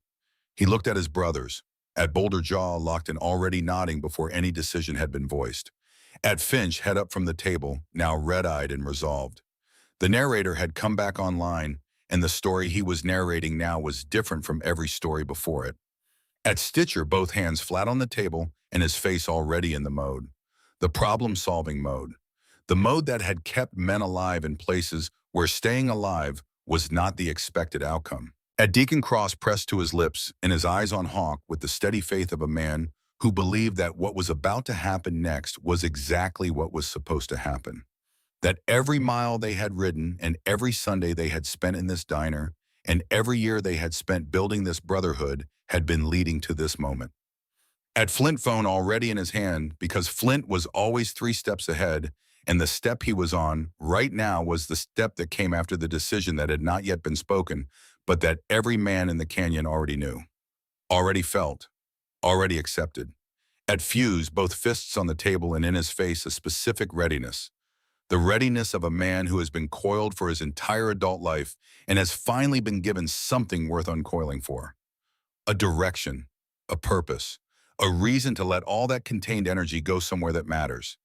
He looked at his brothers, at Boulder Jaw locked and already nodding before any decision had been voiced. At Finch, head up from the table, now red-eyed and resolved. The narrator had come back online, and the story he was narrating now was different from every story before it. At Stitcher, both hands flat on the table and his face already in the mode. The problem-solving mode. The mode that had kept men alive in places where staying alive was not the expected outcome. At Deacon Cross pressed to his lips and his eyes on Hawk with the steady faith of a man who believed that what was about to happen next was exactly what was supposed to happen. That every mile they had ridden and every Sunday they had spent in this diner and every year they had spent building this brotherhood had been leading to this moment. At Flint phone already in his hand, because Flint was always 3 steps ahead, and the step he was on right now was the step that came after the decision that had not yet been spoken, but that every man in the canyon already knew, already felt, already accepted. At Fuse, both fists on the table and in his face a specific readiness. The readiness of a man who has been coiled for his entire adult life and has finally been given something worth uncoiling for. A direction, a purpose, a reason to let all that contained energy go somewhere that matters.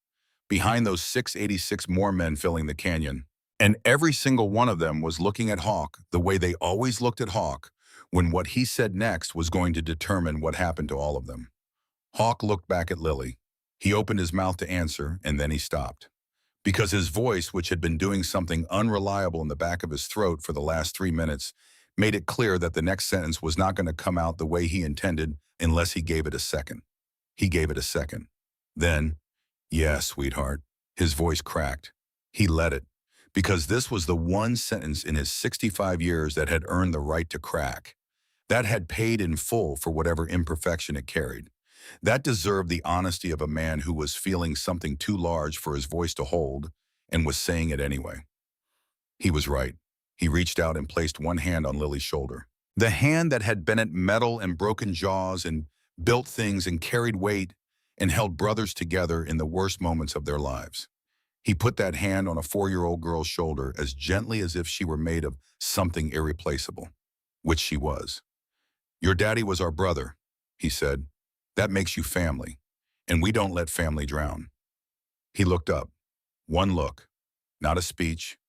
Behind those 686 more men filling the canyon. And every single one of them was looking at Hawk the way they always looked at Hawk when what he said next was going to determine what happened to all of them. Hawk looked back at Lily. He opened his mouth to answer, and then he stopped. Because his voice, which had been doing something unreliable in the back of his throat for the last 3 minutes, made it clear that the next sentence was not going to come out the way he intended unless he gave it a second. He gave it a second. Then, "Yeah, sweetheart." His voice cracked. He let it, because this was the one sentence in his 65 years that had earned the right to crack. That had paid in full for whatever imperfection it carried. That deserved the honesty of a man who was feeling something too large for his voice to hold and was saying it anyway. He was right. He reached out and placed one hand on Lily's shoulder. The hand that had bent metal and broken jaws and built things and carried weight and held brothers together in the worst moments of their lives. He put that hand on a 4-year-old girl's shoulder as gently as if she were made of something irreplaceable, which she was. "Your daddy was our brother," he said. "That makes you family, and we don't let family drown." He looked up. One look. Not a speech,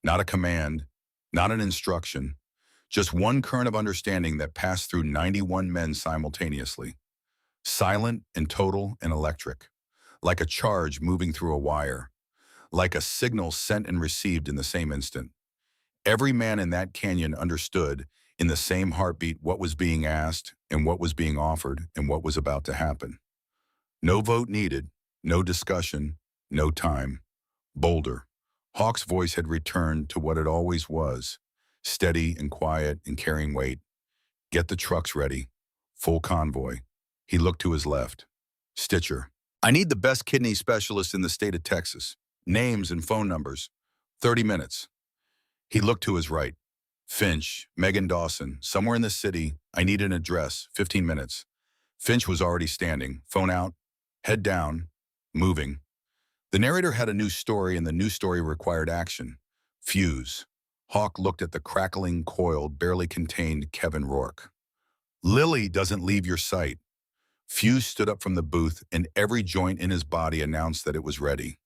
not a command, not an instruction, just one current of understanding that passed through 91 men simultaneously. Silent and total and electric, like a charge moving through a wire, like a signal sent and received in the same instant. Every man in that canyon understood in the same heartbeat what was being asked and what was being offered and what was about to happen. No vote needed, no discussion, no time. Boulder. Hawk's voice had returned to what it always was, steady and quiet and carrying weight. "Get the trucks ready. Full convoy." He looked to his left. "Stitcher. I need the best kidney specialist in the state of Texas. Names and phone numbers. 30 minutes. He looked to his right. "Finch, Megan Dawson, somewhere in the city. I need an address. 15 minutes. Finch was already standing. Phone out. Head down. Moving. The narrator had a new story, and the new story required action. Fuse. Hawk looked at the crackling, coiled, barely contained Kevin Rourke. "Lily doesn't leave your sight." Fuse stood up from the booth, and every joint in his body announced that it was ready.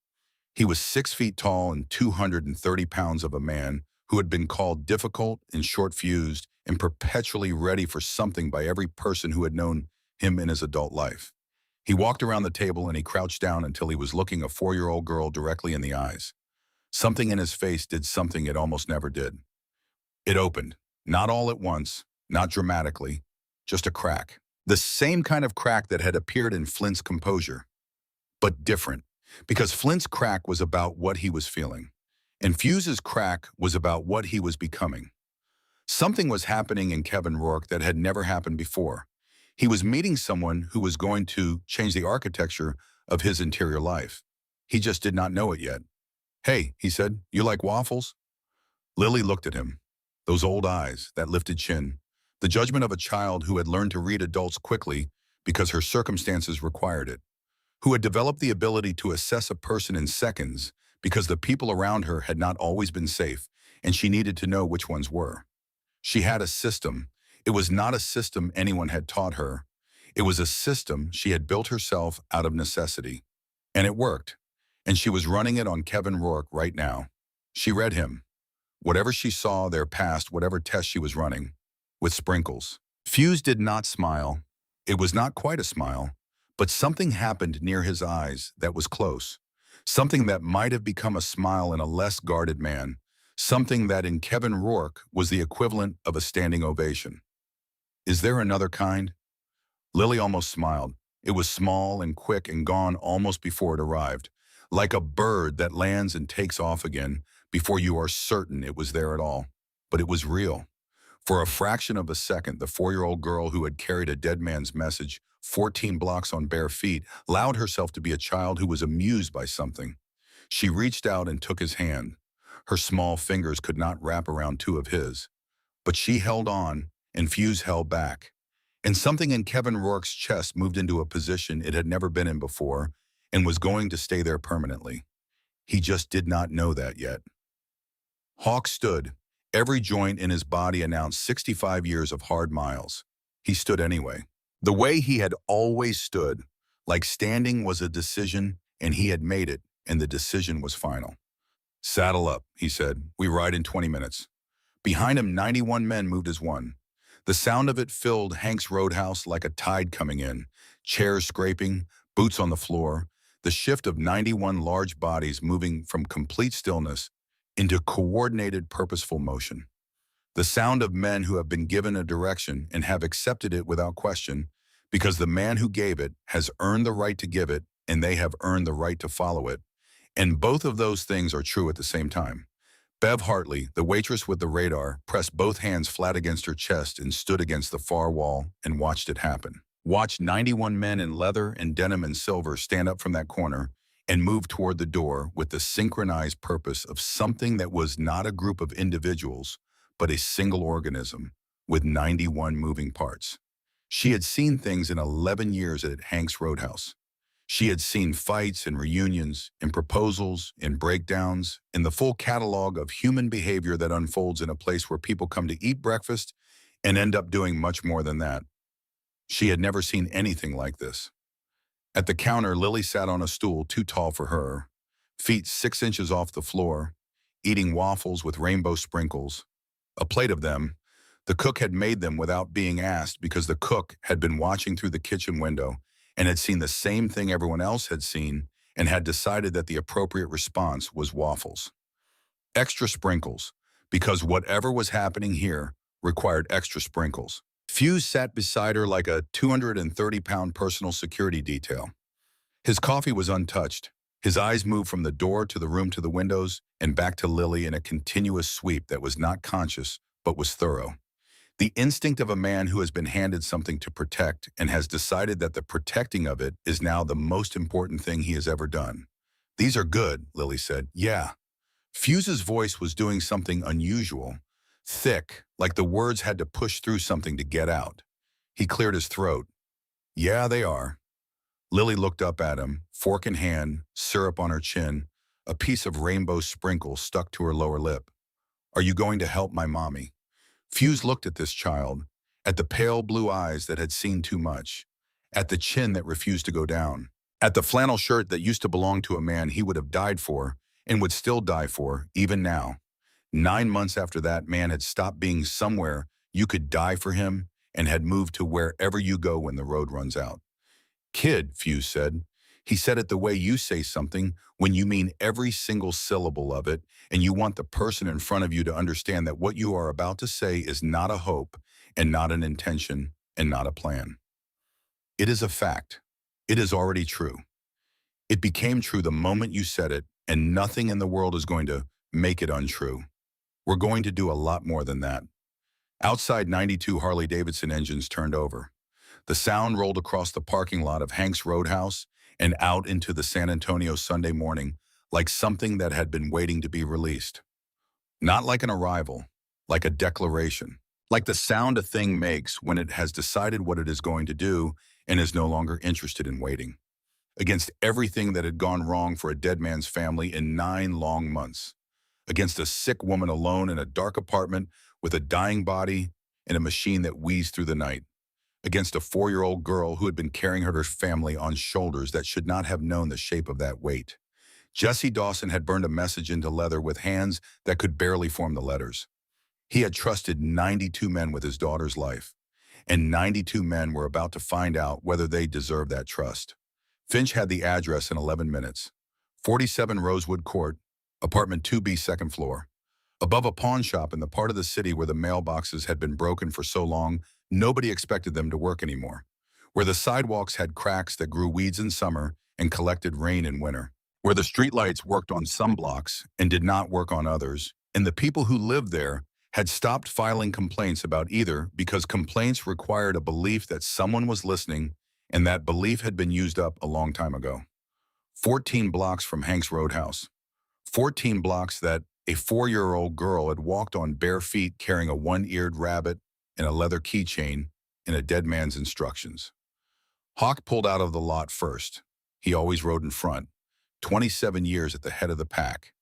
He was 6 feet tall and 230 pounds of a man who had been called difficult and short-fused and perpetually ready for something by every person who had known him in his adult life. He walked around the table and he crouched down until he was looking a 4-year-old girl directly in the eyes. Something in his face did something it almost never did. It opened, not all at once, not dramatically, just a crack. The same kind of crack that had appeared in Flint's composure, but different, because Flint's crack was about what he was feeling, and Fuse's crack was about what he was becoming. Something was happening in Kevin Rourke that had never happened before. He was meeting someone who was going to change the architecture of his interior life. He just did not know it yet. Hey, he said, you like waffles? Lily looked at him. Those old eyes, that lifted chin, the judgment of a child who had learned to read adults quickly because her circumstances required it, who had developed the ability to assess a person in seconds because the people around her had not always been safe, and she needed to know which ones were. She had a system. It was not a system anyone had taught her. It was a system she had built herself out of necessity. And it worked. And she was running it on Kevin Rourke right now. She read him. Whatever she saw there passed whatever test she was running, with sprinkles. Fuse did not smile. It was not quite a smile, but something happened near his eyes that was close. Something that might have become a smile in a less guarded man. Something that in Kevin Rourke was the equivalent of a standing ovation. Is there another kind? Lily almost smiled. It was small and quick and gone almost before it arrived. Like a bird that lands and takes off again before you are certain it was there at all. But it was real. For a fraction of a second, the 4-year-old girl who had carried a dead man's message 14 blocks on bare feet allowed herself to be a child who was amused by something. She reached out and took his hand. Her small fingers could not wrap around two of his. But she held on, and Fuse held back. And something in Kevin Rourke's chest moved into a position it had never been in before and was going to stay there permanently. He just did not know that yet. Hawk stood. Every joint in his body announced 65 years of hard miles. He stood anyway. The way he had always stood, like standing was a decision, and he had made it, and the decision was final. Saddle up, he said. We ride in 20 minutes. Behind him, 91 men moved as one. The sound of it filled Hank's roadhouse like a tide coming in, chairs scraping, boots on the floor, the shift of 91 large bodies moving from complete stillness into coordinated, purposeful motion. The sound of men who have been given a direction and have accepted it without question, because the man who gave it has earned the right to give it, and they have earned the right to follow it. And both of those things are true at the same time. Bev Hartley, the waitress with the radar, pressed both hands flat against her chest and stood against the far wall and watched it happen. Watched 91 men in leather and denim and silver stand up from that corner and move toward the door with the synchronized purpose of something that was not a group of individuals, but a single organism with 91 moving parts. She had seen things in 11 years at Hank's Roadhouse. She had seen fights and reunions, and proposals, and breakdowns, and the full catalog of human behavior that unfolds in a place where people come to eat breakfast and end up doing much more than that. She had never seen anything like this. At the counter, Lily sat on a stool too tall for her, feet 6 inches off the floor, eating waffles with rainbow sprinkles. A plate of them. The cook had made them without being asked because the cook had been watching through the kitchen window and had seen the same thing everyone else had seen and had decided that the appropriate response was waffles. Extra sprinkles, because whatever was happening here required extra sprinkles. Fuse sat beside her like a 230-pound personal security detail. His coffee was untouched. His eyes moved from the door to the room to the windows and back to Lily in a continuous sweep that was not conscious but was thorough. The instinct of a man who has been handed something to protect and has decided that the protecting of it is now the most important thing he has ever done. These are good, Lily said. Yeah. Fuse's voice was doing something unusual, thick, like the words had to push through something to get out. He cleared his throat. Yeah, they are. Lily looked up at him, fork in hand, syrup on her chin, a piece of rainbow sprinkle stuck to her lower lip. Are you going to help my mommy? Fuse looked at this child, at the pale blue eyes that had seen too much, at the chin that refused to go down, at the flannel shirt that used to belong to a man he would have died for and would still die for, even now. 9 months after that man had stopped being somewhere you could die for him and had moved to wherever you go when the road runs out. Kid, Fuse said. He said it the way you say something when you mean every single syllable of it, and you want the person in front of you to understand that what you are about to say is not a hope and not an intention and not a plan. It is a fact. It is already true. It became true the moment you said it, and nothing in the world is going to make it untrue. We're going to do a lot more than that. Outside, 92 Harley-Davidson engines turned over. The sound rolled across the parking lot of Hank's Roadhouse and out into the San Antonio Sunday morning like something that had been waiting to be released. Not like an arrival, like a declaration, like the sound a thing makes when it has decided what it is going to do and is no longer interested in waiting. Against everything that had gone wrong for a dead man's family in 9 long months. Against a sick woman alone in a dark apartment with a dying body and a machine that wheezed through the night. Against a 4-year-old girl who had been carrying her family on shoulders that should not have known the shape of that weight. Jesse Dawson had burned a message into leather with hands that could barely form the letters. He had trusted 92 men with his daughter's life, and 92 men were about to find out whether they deserved that trust. Finch had the address in 11 minutes. 47 Rosewood Court, apartment 2B, second floor. Above a pawn shop in the part of the city where the mailboxes had been broken for so long, nobody expected them to work anymore. Where the sidewalks had cracks that grew weeds in summer and collected rain in winter. Where the streetlights worked on some blocks and did not work on others, and the people who lived there had stopped filing complaints about either because complaints required a belief that someone was listening, and that belief had been used up a long time ago. 14 blocks from Hank's Roadhouse. 14 blocks that a 4-year-old girl had walked on bare feet carrying a one-eared rabbit and a leather keychain in a dead man's instructions. Hawk pulled out of the lot first. He always rode in front, 27 years at the head of the pack.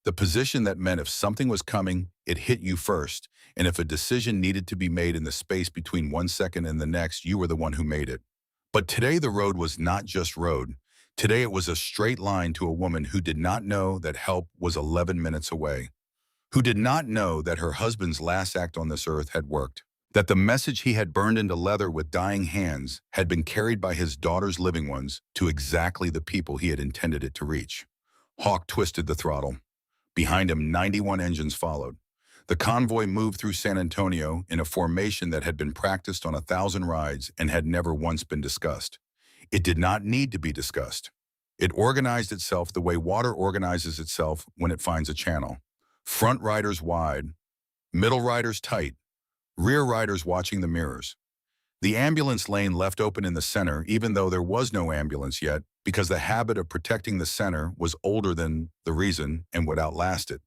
The position that meant if something was coming, it hit you first, and if a decision needed to be made in the space between 1 second and the next, you were the one who made it. But today the road was not just road. Today it was a straight line to a woman who did not know that help was 11 minutes away, who did not know that her husband's last act on this earth had worked, that the message he had burned into leather with dying hands had been carried by his daughter's living ones to exactly the people he had intended it to reach. Hawk twisted the throttle. Behind him, 91 engines followed. The convoy moved through San Antonio in a formation that had been practiced on 1,000 rides and had never once been discussed. It did not need to be discussed. It organized itself the way water organizes itself when it finds a channel. Front riders wide, middle riders tight, rear riders watching the mirrors. The ambulance lane left open in the center, even though there was no ambulance yet, because the habit of protecting the center was older than the reason and would outlast it.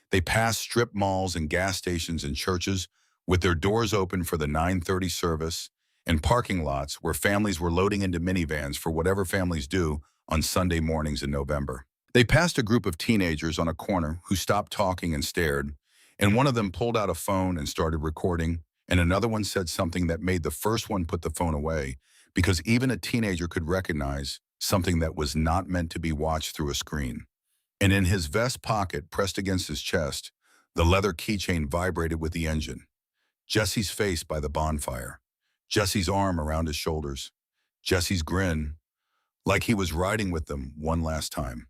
They passed strip malls and gas stations and churches with their doors open for the 9:30 service, and parking lots where families were loading into minivans for whatever families do on Sunday mornings in November. They passed a group of teenagers on a corner who stopped talking and stared, and one of them pulled out a phone and started recording, and another one said something that made the first one put the phone away, because even a teenager could recognize something that was not meant to be watched through a screen. And in his vest pocket, pressed against his chest, the leather keychain vibrated with the engine. Jesse's face by the bonfire. Jesse's arm around his shoulders. Jesse's grin, like he was riding with them one last time.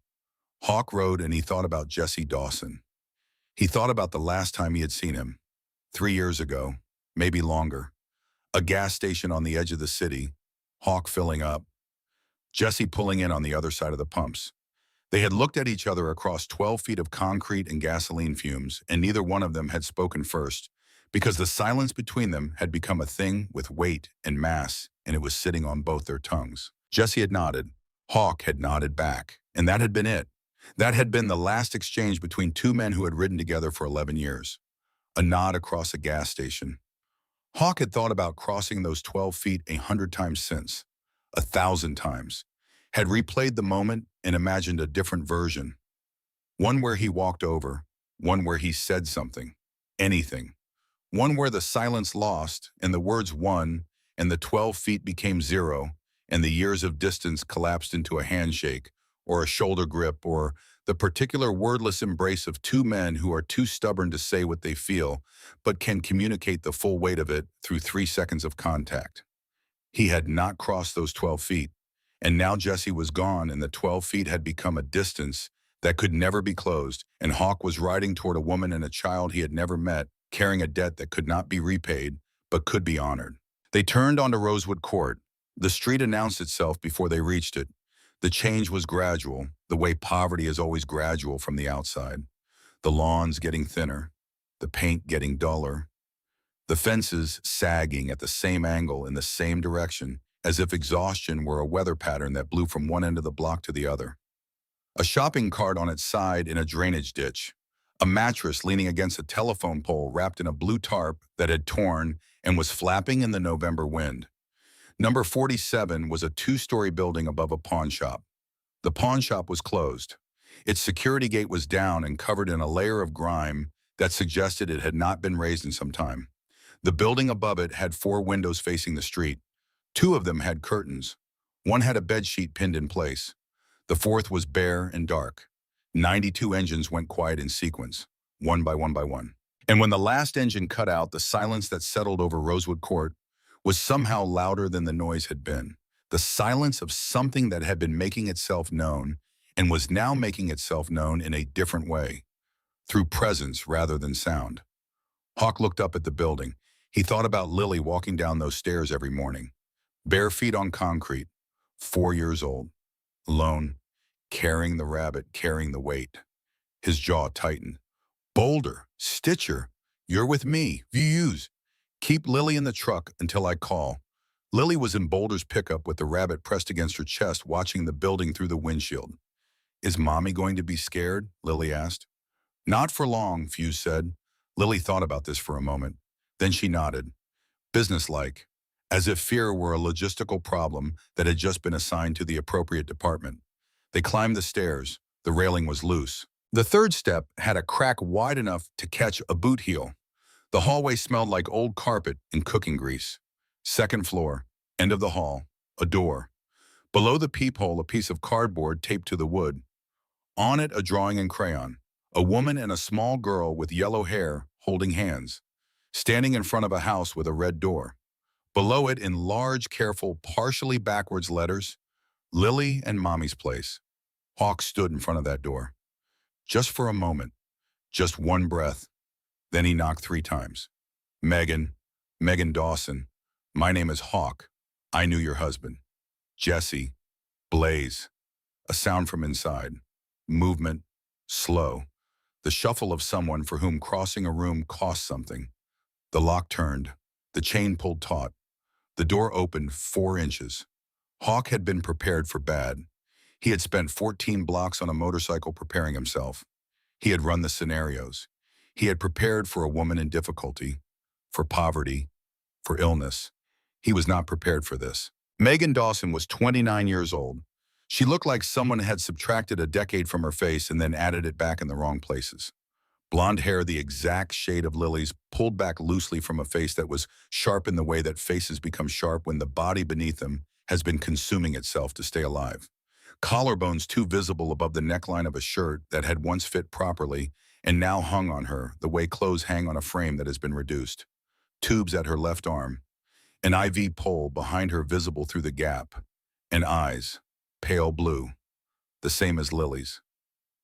Hawk rode and he thought about Jesse Dawson. He thought about the last time he had seen him. 3 years ago, maybe longer. A gas station on the edge of the city. Hawk filling up. Jesse pulling in on the other side of the pumps. They had looked at each other across 12 feet of concrete and gasoline fumes, and neither one of them had spoken first, because the silence between them had become a thing with weight and mass, and it was sitting on both their tongues. Jesse had nodded. Hawk had nodded back, and that had been it. That had been the last exchange between two men who had ridden together for 11 years. A nod across a gas station. Hawk had thought about crossing those 12 feet 100 times since, 1,000 times, had replayed the moment and imagined a different version. One where he walked over, one where he said something, anything. One where the silence lost and the words won and the 12 feet became 0 and the years of distance collapsed into a handshake or a shoulder grip or the particular wordless embrace of two men who are too stubborn to say what they feel but can communicate the full weight of it through 3 seconds of contact. He had not crossed those 12 feet, and now Jesse was gone and the 12 feet had become a distance that could never be closed, and Hawk was riding toward a woman and a child he had never met, carrying a debt that could not be repaid but could be honored. They turned onto Rosewood Court. The street announced itself before they reached it. The change was gradual, the way poverty is always gradual from the outside. The lawns getting thinner, the paint getting duller, the fences sagging at the same angle in the same direction, as if exhaustion were a weather pattern that blew from one end of the block to the other. a shopping cart on its side in a drainage ditch, a mattress leaning against a telephone pole wrapped in a blue tarp that had torn and was flapping in the November wind. Number 47 was a two-story building above a pawn shop. The pawn shop was closed. Its security gate was down and covered in a layer of grime that suggested it had not been raised in some time. The building above it had four windows facing the street. Two of them had curtains. One had a bedsheet pinned in place. The fourth was bare and dark. 92 engines went quiet in sequence, one by one by one. And when the last engine cut out, the silence that settled over Rosewood Court was somehow louder than the noise had been. The silence of something that had been making itself known and was now making itself known in a different way, through presence rather than sound. Hawk looked up at the building. He thought about Lily walking down those stairs every morning, bare feet on concrete, 4 years old, alone, carrying the rabbit, carrying the weight. His jaw tightened. Boulder, Stitcher, you're with me, views. Keep Lily in the truck until I call. Lily was in Boulder's pickup with the rabbit pressed against her chest, watching the building through the windshield. Is Mommy going to be scared? Lily asked. Not for long, Fuse said. Lily thought about this for a moment. Then she nodded. Businesslike, as if fear were a logistical problem that had just been assigned to the appropriate department. They climbed the stairs. The railing was loose. The third step had a crack wide enough to catch a boot heel. The hallway smelled like old carpet and cooking grease. Second floor, end of the hall, a door. Below the peephole, a piece of cardboard taped to the wood. On it, a drawing in crayon. A woman and a small girl with yellow hair holding hands, standing in front of a house with a red door. Below it, in large, careful, partially backwards letters, Lily and Mommy's place. Hawk stood in front of that door. Just for a moment, just one breath. Then he knocked 3 times. Megan, Megan Dawson, my name is Hawk. I knew your husband. Jesse, Blaze. A sound from inside. Movement, slow. The shuffle of someone for whom crossing a room cost something. The lock turned. The chain pulled taut. The door opened 4 inches. Hawk had been prepared for bad. He had spent 14 blocks on a motorcycle preparing himself. He had run the scenarios. He had prepared for a woman in difficulty, for poverty, for illness. He was not prepared for this. Megan Dawson was 29 years old. She looked like someone had subtracted a decade from her face and then added it back in the wrong places. Blonde hair, the exact shade of Lily's, pulled back loosely from a face that was sharp in the way that faces become sharp when the body beneath them has been consuming itself to stay alive. Collarbones too visible above the neckline of a shirt that had once fit properly and now hung on her the way clothes hang on a frame that has been reduced. Tubes at her left arm. An IV pole behind her visible through the gap. And eyes, pale blue, the same as Lily's,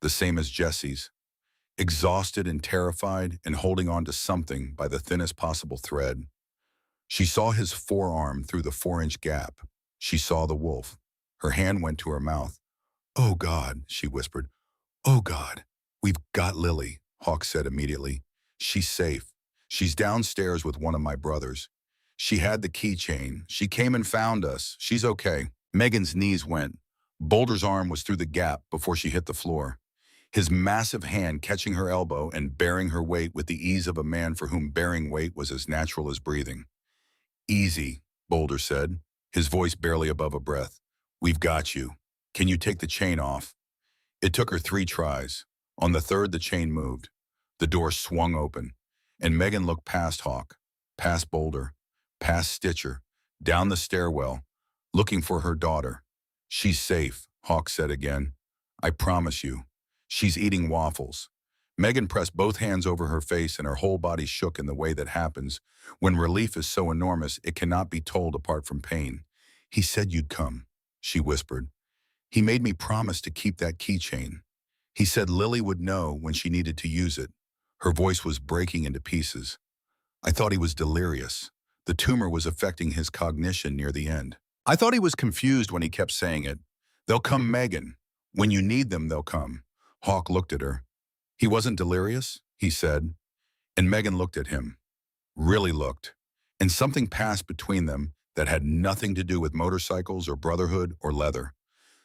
the same as Jesse's. Exhausted and terrified and holding on to something by the thinnest possible thread. She saw his forearm through the 4-inch gap. She saw the wolf. Her hand went to her mouth. Oh God, she whispered. Oh God, we've got Lily, Hawk said immediately. She's safe. She's downstairs with one of my brothers. She had the keychain. She came and found us. She's okay. Megan's knees went. Boulder's arm was through the gap before she hit the floor. His massive hand catching her elbow and bearing her weight with the ease of a man for whom bearing weight was as natural as breathing. Easy, Boulder said, his voice barely above a breath. We've got you. Can you take the chain off? It took her 3 tries. On the third, the chain moved. The door swung open, and Megan looked past Hawk, past Boulder, past Stitcher, down the stairwell, looking for her daughter. She's safe, Hawk said again. I promise you. She's eating waffles. Megan pressed both hands over her face and her whole body shook in the way that happens when relief is so enormous it cannot be told apart from pain. He said you'd come, she whispered. He made me promise to keep that keychain. He said Lily would know when she needed to use it. Her voice was breaking into pieces. I thought he was delirious. The tumor was affecting his cognition near the end. I thought he was confused when he kept saying it. They'll come, Megan. When you need them, they'll come. Hawk looked at her. He wasn't delirious, he said. And Megan looked at him. Really looked. And something passed between them that had nothing to do with motorcycles or brotherhood or leather.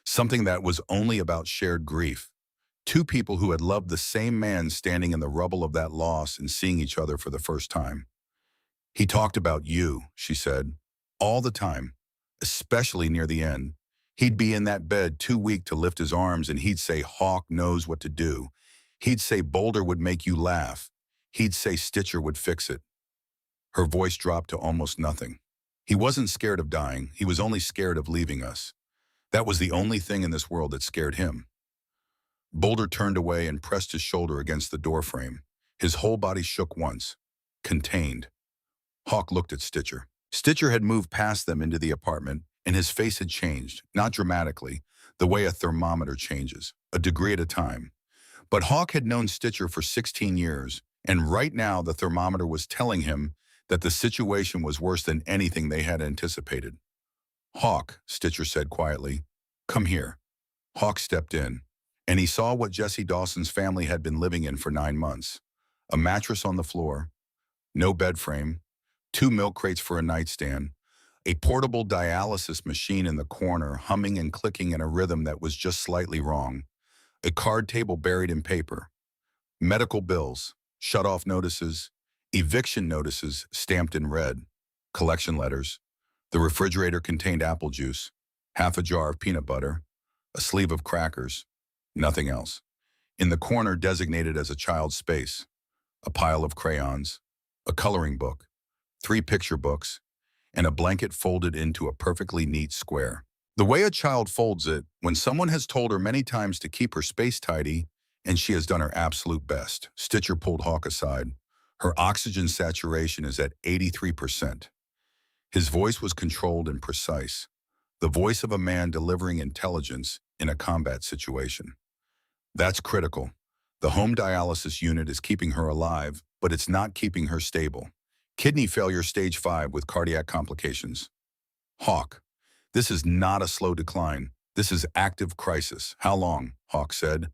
something that was only about shared grief. Two people who had loved the same man standing in the rubble of that loss and seeing each other for the first time. He talked about you, she said, all the time, especially near the end. He'd be in that bed too weak to lift his arms and he'd say, Hawk knows what to do. He'd say Boulder would make you laugh. He'd say Stitcher would fix it. Her voice dropped to almost nothing. He wasn't scared of dying. He was only scared of leaving us. That was the only thing in this world that scared him. Boulder turned away and pressed his shoulder against the doorframe. His whole body shook once, contained. Hawk looked at Stitcher. Stitcher had moved past them into the apartment, and his face had changed, not dramatically, the way a thermometer changes, a degree at a time. But Hawk had known Stitcher for 16 years, and right now the thermometer was telling him that the situation was worse than anything they had anticipated. Hawk, Stitcher said quietly, come here. Hawk stepped in, and he saw what Jesse Dawson's family had been living in for 9 months. A mattress on the floor, no bed frame, 2 milk crates for a nightstand, a portable dialysis machine in the corner humming and clicking in a rhythm that was just slightly wrong, a card table buried in paper, medical bills, shut-off notices, eviction notices stamped in red, collection letters. The refrigerator contained apple juice, half a jar of peanut butter, a sleeve of crackers, nothing else. In the corner designated as a child's space, a pile of crayons, a coloring book, 3 picture books, and a blanket folded into a perfectly neat square. The way a child folds it when someone has told her many times to keep her space tidy, and she has done her absolute best. Stitcher pulled Hawk aside. Her oxygen saturation is at 83%. His voice was controlled and precise, the voice of a man delivering intelligence in a combat situation. That's critical. The home dialysis unit is keeping her alive, but it's not keeping her stable. Kidney failure stage 5 with cardiac complications. Hawk, this is not a slow decline. This is active crisis. How long? Hawk said.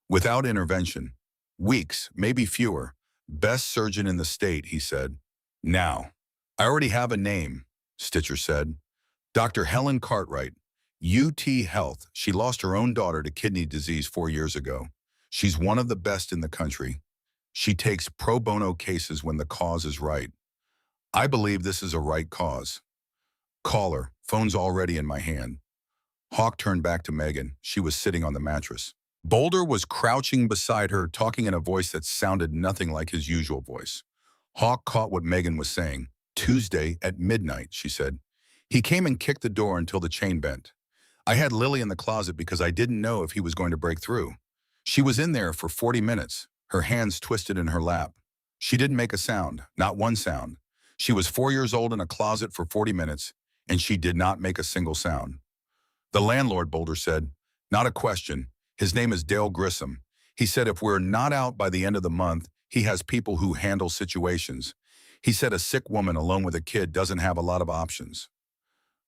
Without intervention. Weeks, maybe fewer. Best surgeon in the state, he said. Now. I already have a name, Stitcher said. Dr. Helen Cartwright, UT Health. She lost her own daughter to kidney disease 4 years ago. She's one of the best in the country. She takes pro bono cases when the cause is right. I believe this is a right cause. Call her. Phone's already in my hand. Hawk turned back to Megan. She was sitting on the mattress. Boulder was crouching beside her, talking in a voice that sounded nothing like his usual voice. Hawk caught what Megan was saying. Tuesday at midnight, she said. He came and kicked the door until the chain bent. I had Lily in the closet because I didn't know if he was going to break through. She was in there for 40 minutes, her hands twisted in her lap. She didn't make a sound, not one sound. She was 4 years old in a closet for 40 minutes, and she did not make a single sound. The landlord, Boulder said, not a question. His name is Dale Grissom. He said if we're not out by the end of the month, he has people who handle situations. He said a sick woman alone with a kid doesn't have a lot of options.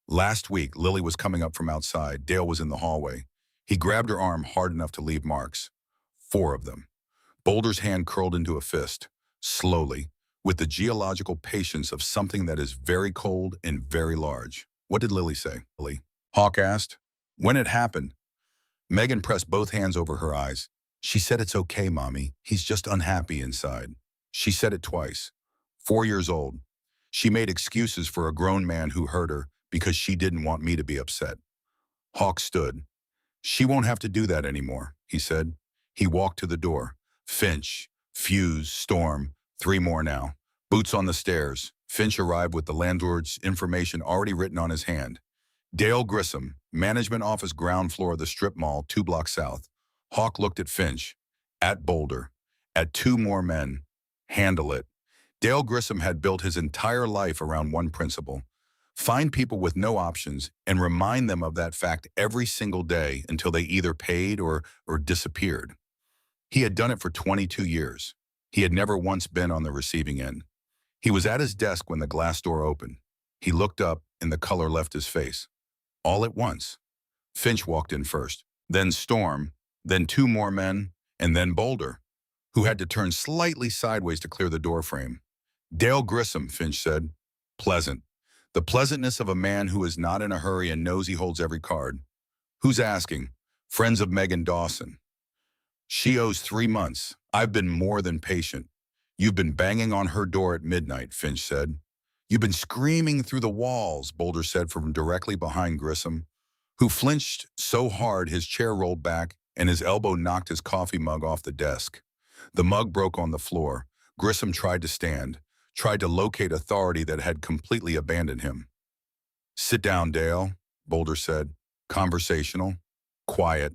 Last week, Lily was coming up from outside. Dale was in the hallway. He grabbed her arm hard enough to leave marks. 4 of them. Boulder's hand curled into a fist, slowly, with the geological patience of something that is very cold and very large. What did Lily say? Hawk asked. When it happened. Megan pressed both hands over her eyes. She said it's okay, Mommy. He's just unhappy inside. She said it twice. 4 years old. She made excuses for a grown man who hurt her because she didn't want me to be upset. Hawk stood. She won't have to do that anymore, he said. He walked to the door. Finch, Fuse, Storm, 3 more now. Boots on the stairs. Finch arrived with the landlord's information already written on his hand. Dale Grissom, management office ground floor of the strip mall 2 blocks south. Hawk looked at Finch, at Boulder, at 2 more men. Handle it. Dale Grissom had built his entire life around one principle. Find people with no options and remind them of that fact every single day until they either paid or disappeared. He had done it for 22 years. He had never once been on the receiving end. He was at his desk when the glass door opened. He looked up and the color left his face. All at once. Finch walked in first, then Storm, then 2 more men, and then Boulder, who had to turn slightly sideways to clear the doorframe. Dale Grissom, Finch said. Pleasant. The pleasantness of a man who is not in a hurry and knows he holds every card. Who's asking? Friends of Megan Dawson. She owes 3 months. I've been more than patient. You've been banging on her door at midnight, Finch said. You've been screaming through the walls, Boulder said from directly behind Grissom, who flinched so hard his chair rolled back and his elbow knocked his coffee mug off the desk. The mug broke on the floor. Grissom tried to stand, tried to locate authority that had completely abandoned him. Sit down, Dale, Boulder said. Conversational, quiet,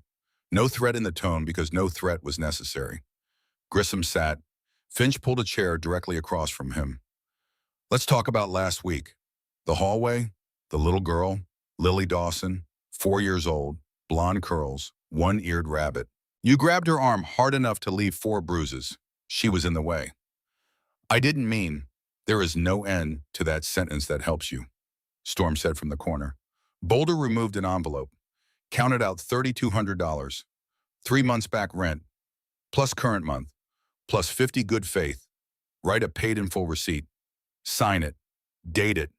no threat in the tone because no threat was necessary. Grissom sat. Finch pulled a chair directly across from him. Let's talk about last week. The hallway, the little girl, Lily Dawson, 4 years old, blonde curls, one-eared rabbit. You grabbed her arm hard enough to leave 4 bruises. She was in the way. I didn't mean, there is no end to that sentence that helps you, Storm said from the corner. Boulder removed an envelope, counted out $3,200, 3 months back rent, plus current month, plus 50 good faith. Write a paid in full receipt. Sign it. Date it.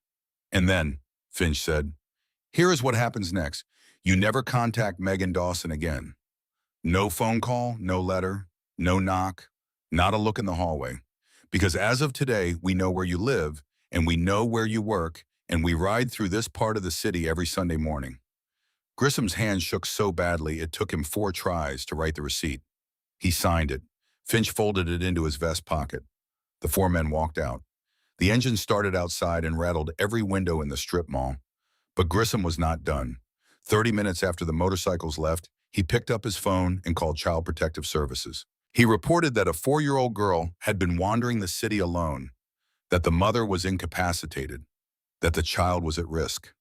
And then, Finch said, here is what happens next. You never contact Megan Dawson again. No phone call, no letter, no knock, not a look in the hallway. Because as of today, we know where you live, and we know where you work, and we ride through this part of the city every Sunday morning. Grissom's hand shook so badly it took him 4 tries to write the receipt. He signed it. Finch folded it into his vest pocket. The 4 men walked out. The engine started outside and rattled every window in the strip mall. But Grissom was not done. 30 minutes after the motorcycles left, he picked up his phone and called Child Protective Services. He reported that a 4-year-old girl had been wandering the city alone, that the mother was incapacitated, that the child was at risk.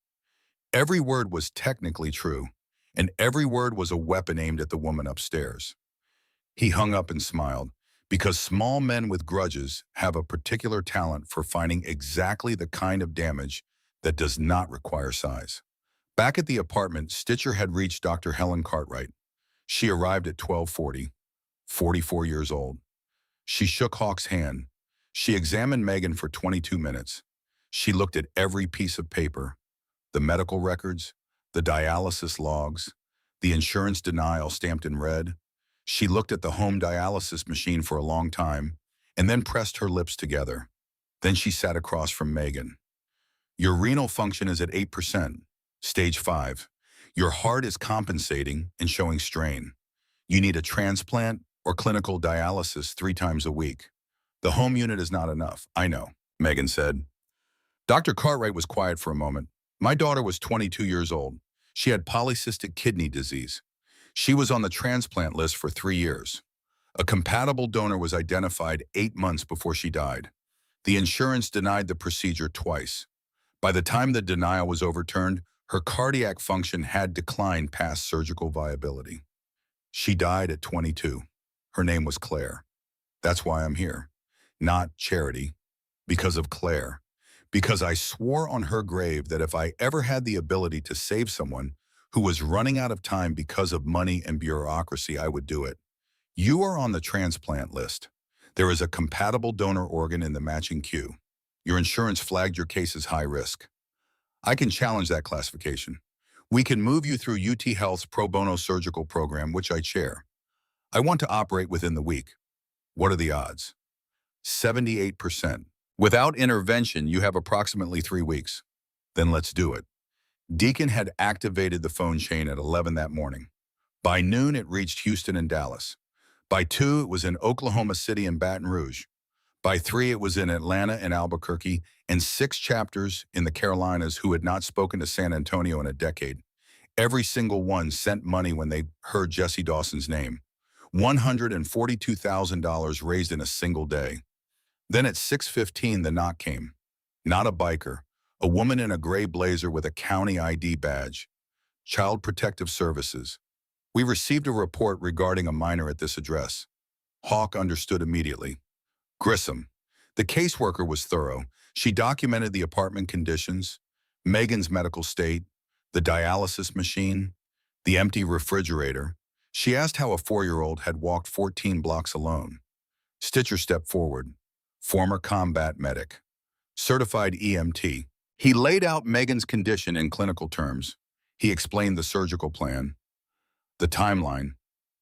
Every word was technically true, and every word was a weapon aimed at the woman upstairs. He hung up and smiled, because small men with grudges have a particular talent for finding exactly the kind of damage that does not require size. Back at the apartment, Stitcher had reached Dr. Helen Cartwright. She arrived at 12:40, 44 years old. She shook Hawk's hand. She examined Megan for 22 minutes. She looked at every piece of paper, the medical records, the dialysis logs, the insurance denial stamped in red. She looked at the home dialysis machine for a long time and then pressed her lips together. Then she sat across from Megan. Your renal function is at 8%, stage 5. Your heart is compensating and showing strain. You need a transplant or clinical dialysis 3 times a week. The home unit is not enough, I know, Megan said. Dr. Cartwright was quiet for a moment. My daughter was 22 years old. She had polycystic kidney disease. She was on the transplant list for 3 years. A compatible donor was identified 8 months before she died. The insurance denied the procedure twice. By the time the denial was overturned, her cardiac function had declined past surgical viability. She died at 22. Her name was Claire. That's why I'm here. Not charity. Because of Claire. Because I swore on her grave that if I ever had the ability to save someone who was running out of time because of money and bureaucracy, I would do it. You are on the transplant list. There is a compatible donor organ in the matching queue. Your insurance flagged your case as high risk. I can challenge that classification. We can move you through UT Health's pro bono surgical program, which I chair. I want to operate within the week. What are the odds? 78%. Without intervention, you have approximately 3 weeks. Then let's do it. Deacon had activated the phone chain at 11 that morning. By noon, it reached Houston and Dallas. By 2, it was in Oklahoma City and Baton Rouge. By 3, it was in Atlanta and Albuquerque, and 6 chapters in the Carolinas who had not spoken to San Antonio in a decade. Every single one sent money when they heard Jesse Dawson's name. $142,000 raised in a single day. Then at 6:15, the knock came. Not a biker, a woman in a gray blazer with a county ID badge. Child Protective Services. We received a report regarding a minor at this address. Hawk understood immediately. Grissom. The caseworker was thorough. She documented the apartment conditions, Megan's medical state, the dialysis machine, the empty refrigerator. She asked how a 4-year-old had walked 14 blocks alone. Stitcher stepped forward. Former combat medic. Certified EMT. He laid out Megan's condition in clinical terms. He explained the surgical plan, the timeline,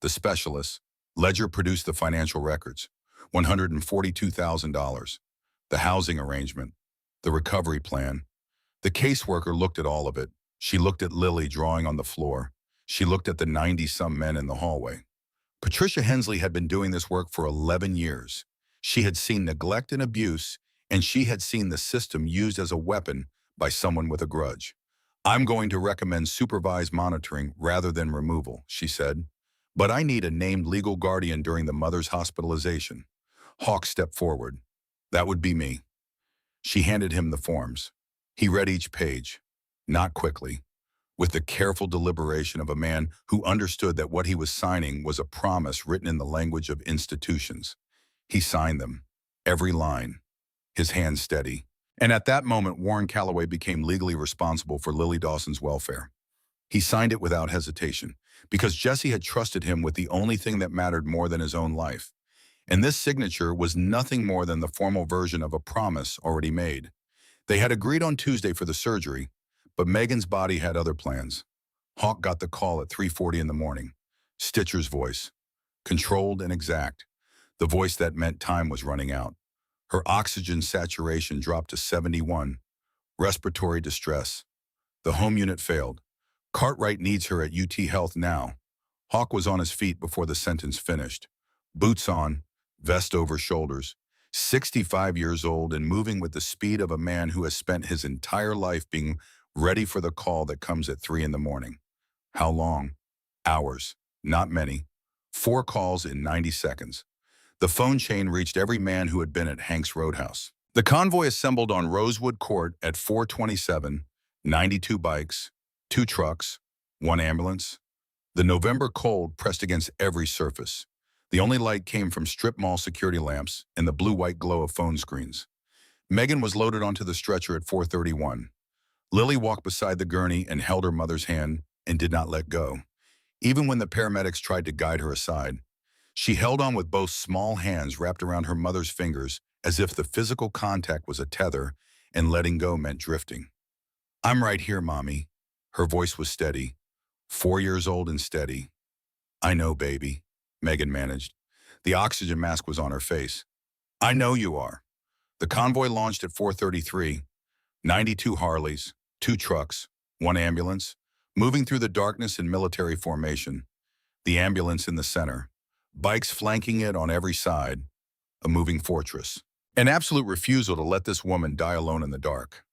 the specialists. Ledger produced the financial records, $142,000, the housing arrangement, the recovery plan. The caseworker looked at all of it. She looked at Lily drawing on the floor. She looked at the 90-some men in the hallway. Patricia Hensley had been doing this work for 11 years. She had seen neglect and abuse, and she had seen the system used as a weapon by someone with a grudge. I'm going to recommend supervised monitoring rather than removal, she said. But I need a named legal guardian during the mother's hospitalization. Hawk stepped forward. That would be me. She handed him the forms. He read each page, not quickly, with the careful deliberation of a man who understood that what he was signing was a promise written in the language of institutions. He signed them, every line, his hand steady. And at that moment, Warren Calloway became legally responsible for Lily Dawson's welfare. He signed it without hesitation, because Jesse had trusted him with the only thing that mattered more than his own life. And this signature was nothing more than the formal version of a promise already made. They had agreed on Tuesday for the surgery, but Megan's body had other plans. Hawk got the call at 3:40 in the morning. Stitcher's voice, controlled and exact, the voice that meant time was running out. Her oxygen saturation dropped to 71. Respiratory distress. The home unit failed. Cartwright needs her at UT Health now. Hawk was on his feet before the sentence finished. Boots on, vest over shoulders, 65 years old and moving with the speed of a man who has spent his entire life being ready for the call that comes at 3 in the morning. How long? Hours. Not many. 4 calls in 90 seconds. The phone chain reached every man who had been at Hank's Roadhouse. The convoy assembled on Rosewood Court at 4:27, 92 bikes, 2 trucks, 1 ambulance. The November cold pressed against every surface. The only light came from strip mall security lamps and the blue-white glow of phone screens. Megan was loaded onto the stretcher at 4:31. Lily walked beside the gurney and held her mother's hand and did not let go. Even when the paramedics tried to guide her aside, she held on with both small hands wrapped around her mother's fingers as if the physical contact was a tether and letting go meant drifting. I'm right here, Mommy. Her voice was steady, 4 years old and steady. I know, baby, Megan managed. The oxygen mask was on her face. I know you are. The convoy launched at 4:33, 92 Harleys, 2 trucks, 1 ambulance, moving through the darkness in military formation, the ambulance in the center, bikes flanking it on every side, a moving fortress. An absolute refusal to let this woman die alone in the dark.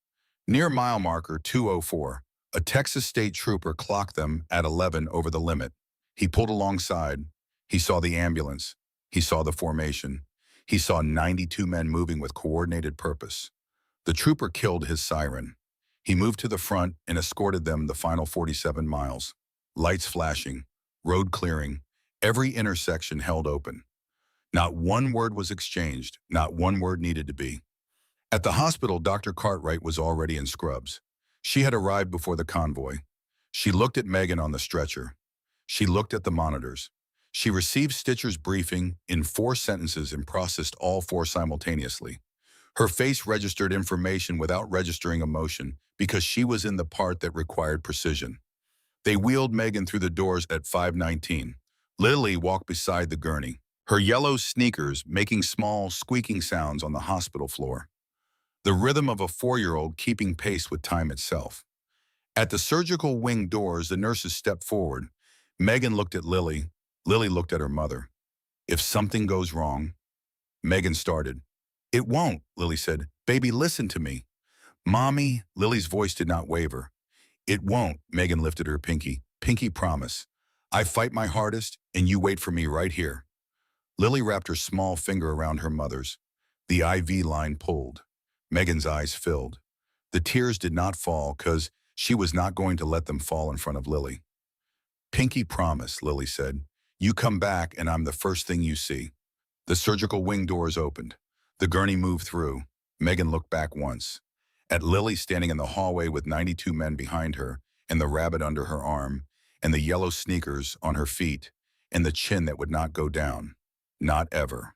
Near mile marker 204, a Texas state trooper clocked them at 11 over the limit. He pulled alongside. He saw the ambulance. He saw the formation. He saw 92 men moving with coordinated purpose. The trooper killed his siren. He moved to the front and escorted them the final 47 miles. Lights flashing, road clearing, every intersection held open. Not one word was exchanged, not one word needed to be. At the hospital, Dr. Cartwright was already in scrubs. She had arrived before the convoy. She looked at Megan on the stretcher. She looked at the monitors. She received Stitcher's briefing in 4 sentences and processed all 4 simultaneously. Her face registered information without registering emotion because she was in the part that required precision. They wheeled Megan through the doors at 5:19. Lily walked beside the gurney, her yellow sneakers making small, squeaking sounds on the hospital floor. The rhythm of a 4-year-old keeping pace with time itself. At the surgical wing doors, the nurses stepped forward. Megan looked at Lily. Lily looked at her mother. If something goes wrong, Megan started. It won't, Lily said. Baby, listen to me. Mommy, Lily's voice did not waver. It won't, Megan lifted her pinky. Pinky promise. I fight my hardest, and you wait for me right here. Lily wrapped her small finger around her mother's. The IV line pulled. Megan's eyes filled. The tears did not fall because she was not going to let them fall in front of Lily. Pinky promise, Lily said. You come back and I'm the first thing you see. The surgical wing doors opened. The gurney moved through. Megan looked back once. At Lily standing in the hallway with 92 men behind her, and the rabbit under her arm, and the yellow sneakers on her feet, and the chin that would not go down. Not ever.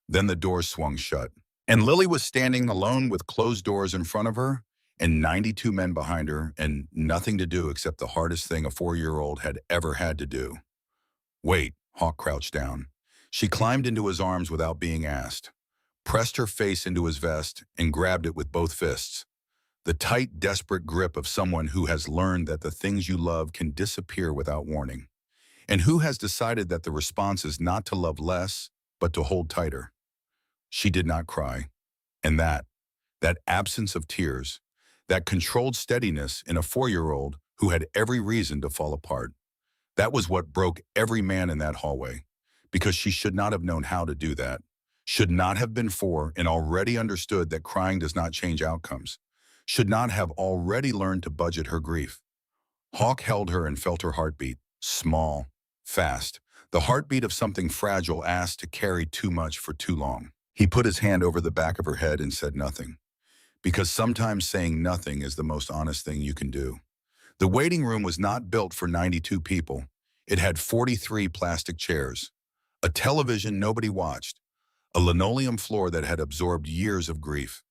Then the doors swung shut. And Lily was standing alone with closed doors in front of her, and 92 men behind her and nothing to do except the hardest thing a 4-year-old had ever had to do. Wait, Hawk crouched down. She climbed into his arms without being asked, pressed her face into his vest, and grabbed it with both fists. The tight, desperate grip of someone who has learned that the things you love can disappear without warning, and who has decided that the response is not to love less, but to hold tighter. She did not cry, and that absence of tears, that controlled steadiness in a 4-year-old who had every reason to fall apart, that was what broke every man in that hallway, because she should not have known how to do that, should not have been 4 and already understood that crying does not change outcomes, should not have already learned to budget her grief. Hawk held her and felt her heartbeat, small, fast, the heartbeat of something fragile asked to carry too much for too long. He put his hand over the back of her head and said nothing, because sometimes saying nothing is the most honest thing you can do. The waiting room was not built for 92 people. It had 43 plastic chairs, a television nobody watched, a linoleum floor that had absorbed years of grief.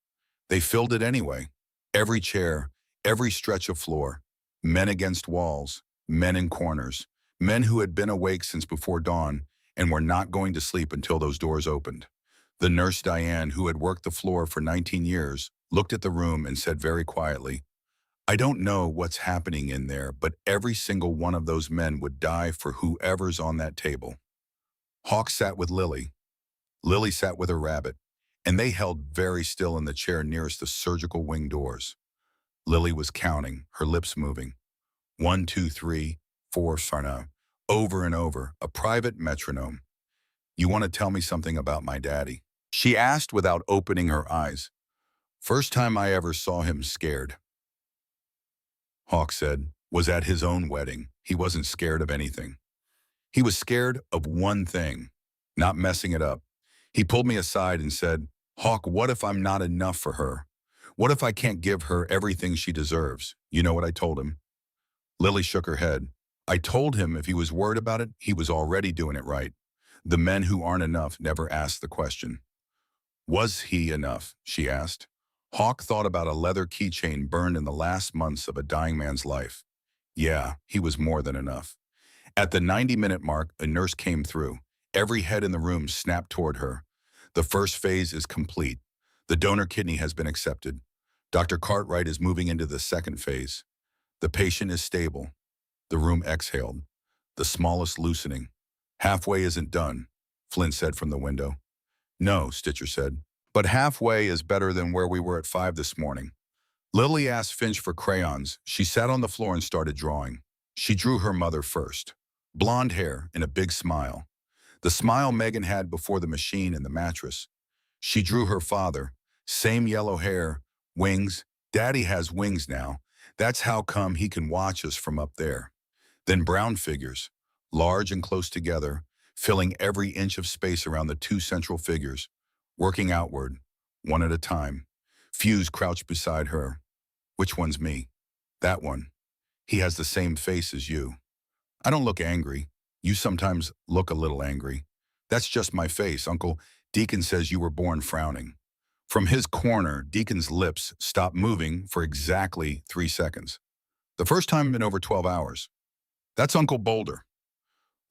They filled it anyway. Every chair, every stretch of floor, men against walls, men in corners, men who had been awake since before dawn and were not going to sleep until those doors opened. The nurse Diane, who had worked the floor for 19 years, looked at the room and said very quietly, "I don't know what's happening in there, but every single one of those men would die for whoever's on that table." Hawk sat with Lily. Lily sat with her rabbit, and they held very still in the chair nearest the surgical wing doors. Lily was counting, her lips moving. 1, 2, 3, 4, Sarna, over and over, a private metronome. "You want to tell me something about my daddy?" She asked without opening her eyes. "First time I ever saw him scared," Hawk said, "was at his own wedding. He wasn't scared of anything. He was scared of one thing, not messing it up. He pulled me aside and said, 'Hawk, what if I'm not enough for her? What if I can't give her everything she deserves?' You know what I told him?" Lily shook her head. "I told him if he was worried about it, he was already doing it right. The men who aren't enough never ask the question." "Was he enough?" she asked. Hawk thought about a leather keychain burned in the last months of a dying man's life. Yeah, he was more than enough. At the 90-minute mark, a nurse came through. Every head in the room snapped toward her. "The first phase is complete. The donor kidney has been accepted. Dr. Cartwright is moving into the second phase. The patient is stable." The room exhaled, the smallest loosening. "Halfway isn't done," Flynn said from the window. "No," Stitcher said, "but halfway is better than where we were at 5 this morning." Lily asked Finch for crayons. She sat on the floor and started drawing. She drew her mother first. Blonde hair and a big smile. The smile Megan had before the machine and the mattress. She drew her father. Same yellow hair, wings. Daddy has wings now. That's how come he can watch us from up there. Then brown figures, large and close together, filling every inch of space around the 2 central figures, working outward, one at a time. Fuse crouched beside her. "Which one's me?" "That one. He has the same face as you." "I don't look angry. You sometimes look a little angry." "That's just my face, Uncle. Deacon says you were born frowning." From his corner, Deacon's lips stopped moving for exactly 3 seconds. "The first time in over 12 hours. That's Uncle Boulder."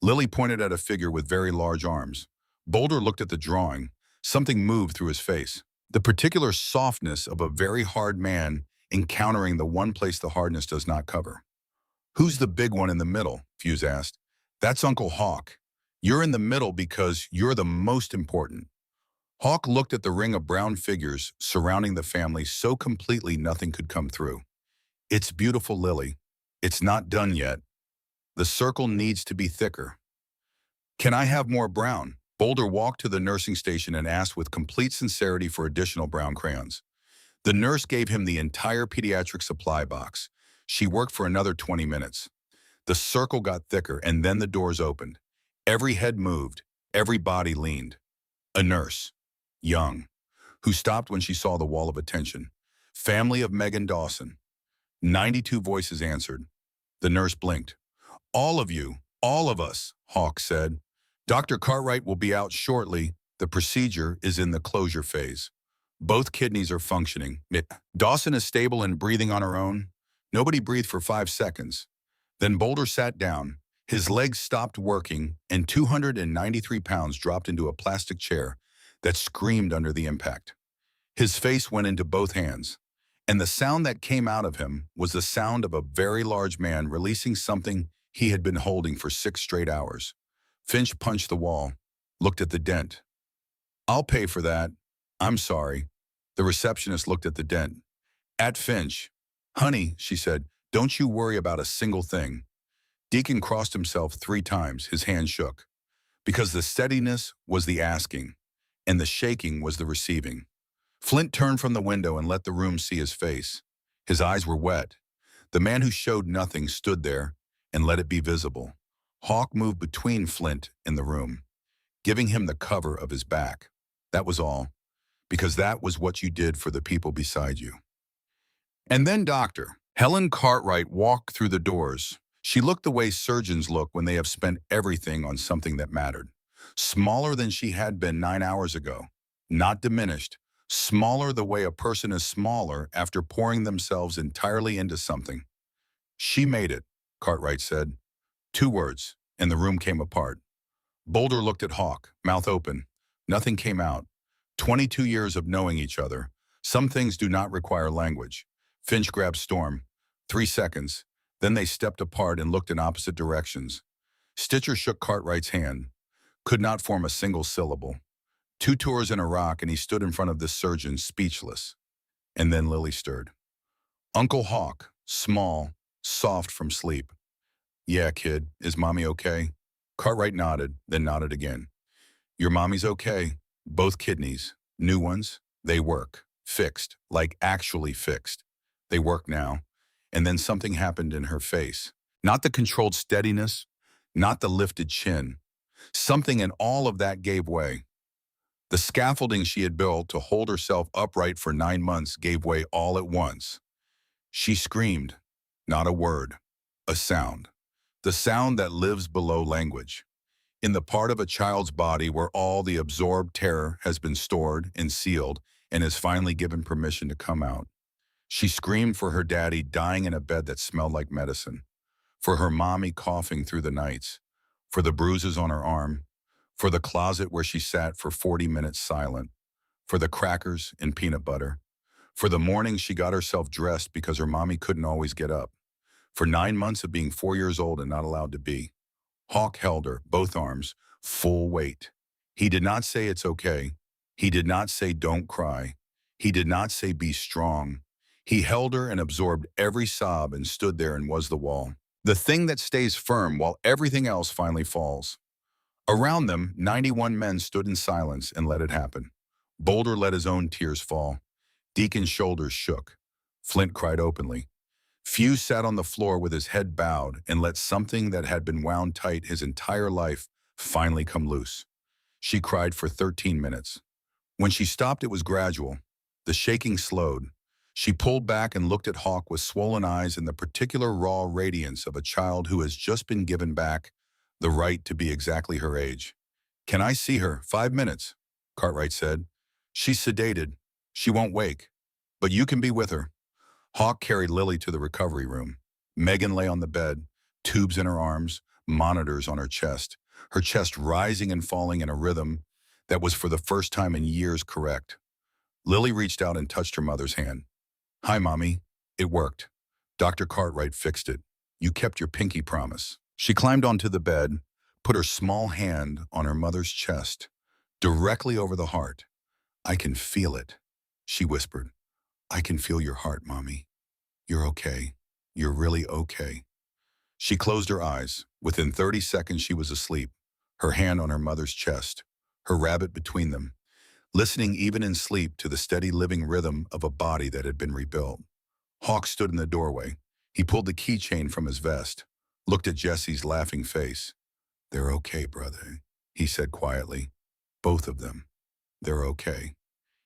Lily pointed at a figure with very large arms. Boulder looked at the drawing. Something moved through his face. The particular softness of a very hard man encountering the one place the hardness does not cover. "Who's the big one in the middle?" Fuse asked. "That's Uncle Hawk. You're in the middle because you're the most important." Hawk looked at the ring of brown figures surrounding the family so completely nothing could come through. "It's beautiful, Lily. It's not done yet. The circle needs to be thicker." "Can I have more brown?" Boulder walked to the nursing station and asked with complete sincerity for additional brown crayons. The nurse gave him the entire pediatric supply box. She worked for another 20 minutes. The circle got thicker, and then the doors opened. Every head moved, every body leaned. A nurse, young, who stopped when she saw the wall of attention. "Family of Megan Dawson." 92 voices answered. The nurse blinked. "All of you, all of us," Hawk said. "Dr. Cartwright will be out shortly. The procedure is in the closure phase." Both kidneys are functioning. Dawson is stable and breathing on her own. Nobody breathed for 5 seconds. Then Boulder sat down. His legs stopped working, and 293 pounds dropped into a plastic chair that screamed under the impact. His face went into both hands, and the sound that came out of him was the sound of a very large man releasing something he had been holding for 6 straight hours. Finch punched the wall, looked at the dent. "I'll pay for that. I'm sorry." The receptionist looked at the dent. At Finch. "Honey," she said, "don't you worry about a single thing." Deacon crossed himself 3 times, his hand shook. Because the steadiness was the asking, and the shaking was the receiving. Flint turned from the window and let the room see his face. His eyes were wet. The man who showed nothing stood there and let it be visible. Hawk moved between Flint and the room, giving him the cover of his back. That was all, because that was what you did for the people beside you. And then Dr. Helen Cartwright walked through the doors. She looked the way surgeons look when they have spent everything on something that mattered. Smaller than she had been 9 hours ago. Not diminished. Smaller the way a person is smaller after pouring themselves entirely into something. "She made it," Cartwright said. 2 words, and the room came apart. Boulder looked at Hawk, mouth open. Nothing came out. 22 years of knowing each other. Some things do not require language. Finch grabbed Storm. 3 seconds. Then they stepped apart and looked in opposite directions. Stitcher shook Cartwright's hand. Could not form a single syllable. 2 tours in Iraq, and he stood in front of this surgeon, speechless. And then Lily stirred. Uncle Hawk, small, soft from sleep. "Yeah, kid, is Mommy okay?" Cartwright nodded, then nodded again. "Your mommy's okay. Both kidneys. New ones. They work. Fixed. Like actually fixed. They work now." And then something happened in her face. Not the controlled steadiness, not the lifted chin. Something in all of that gave way. The scaffolding she had built to hold herself upright for 9 months gave way all at once. She screamed. Not a word. A sound. The sound that lives below language. In the part of a child's body where all the absorbed terror has been stored and sealed and is finally given permission to come out. She screamed for her daddy dying in a bed that smelled like medicine, for her mommy coughing through the nights, for the bruises on her arm, for the closet where she sat for 40 minutes silent, for the crackers and peanut butter, for the morning she got herself dressed because her mommy couldn't always get up, for 9 months of being 4 years old and not allowed to be. Hawk held her, both arms, full weight. He did not say it's okay. He did not say don't cry. He did not say be strong. He held her and absorbed every sob and stood there and was the wall. The thing that stays firm while everything else finally falls. Around them, 91 men stood in silence and let it happen. Boulder let his own tears fall. Deacon's shoulders shook. Flint cried openly. Few sat on the floor with his head bowed and let something that had been wound tight his entire life finally come loose. She cried for 13 minutes. When she stopped, it was gradual. The shaking slowed. She pulled back and looked at Hawk with swollen eyes and the particular raw radiance of a child who has just been given back the right to be exactly her age. "Can I see her? 5 minutes, Cartwright said. "She's sedated. She won't wake. But you can be with her." Hawk carried Lily to the recovery room. Megan lay on the bed, tubes in her arms, monitors on her chest rising and falling in a rhythm that was for the first time in years correct. Lily reached out and touched her mother's hand. "Hi, Mommy. It worked. Dr. Cartwright fixed it. You kept your pinky promise." She climbed onto the bed, put her small hand on her mother's chest, directly over the heart. "I can feel it," she whispered. "I can feel your heart, Mommy. You're okay. You're really okay." She closed her eyes. Within 30 seconds, she was asleep, her hand on her mother's chest, her rabbit between them, listening even in sleep to the steady living rhythm of a body that had been rebuilt. Hawk stood in the doorway. He pulled the keychain from his vest, looked at Jesse's laughing face. "They're okay, brother," he said quietly. "Both of them. They're okay."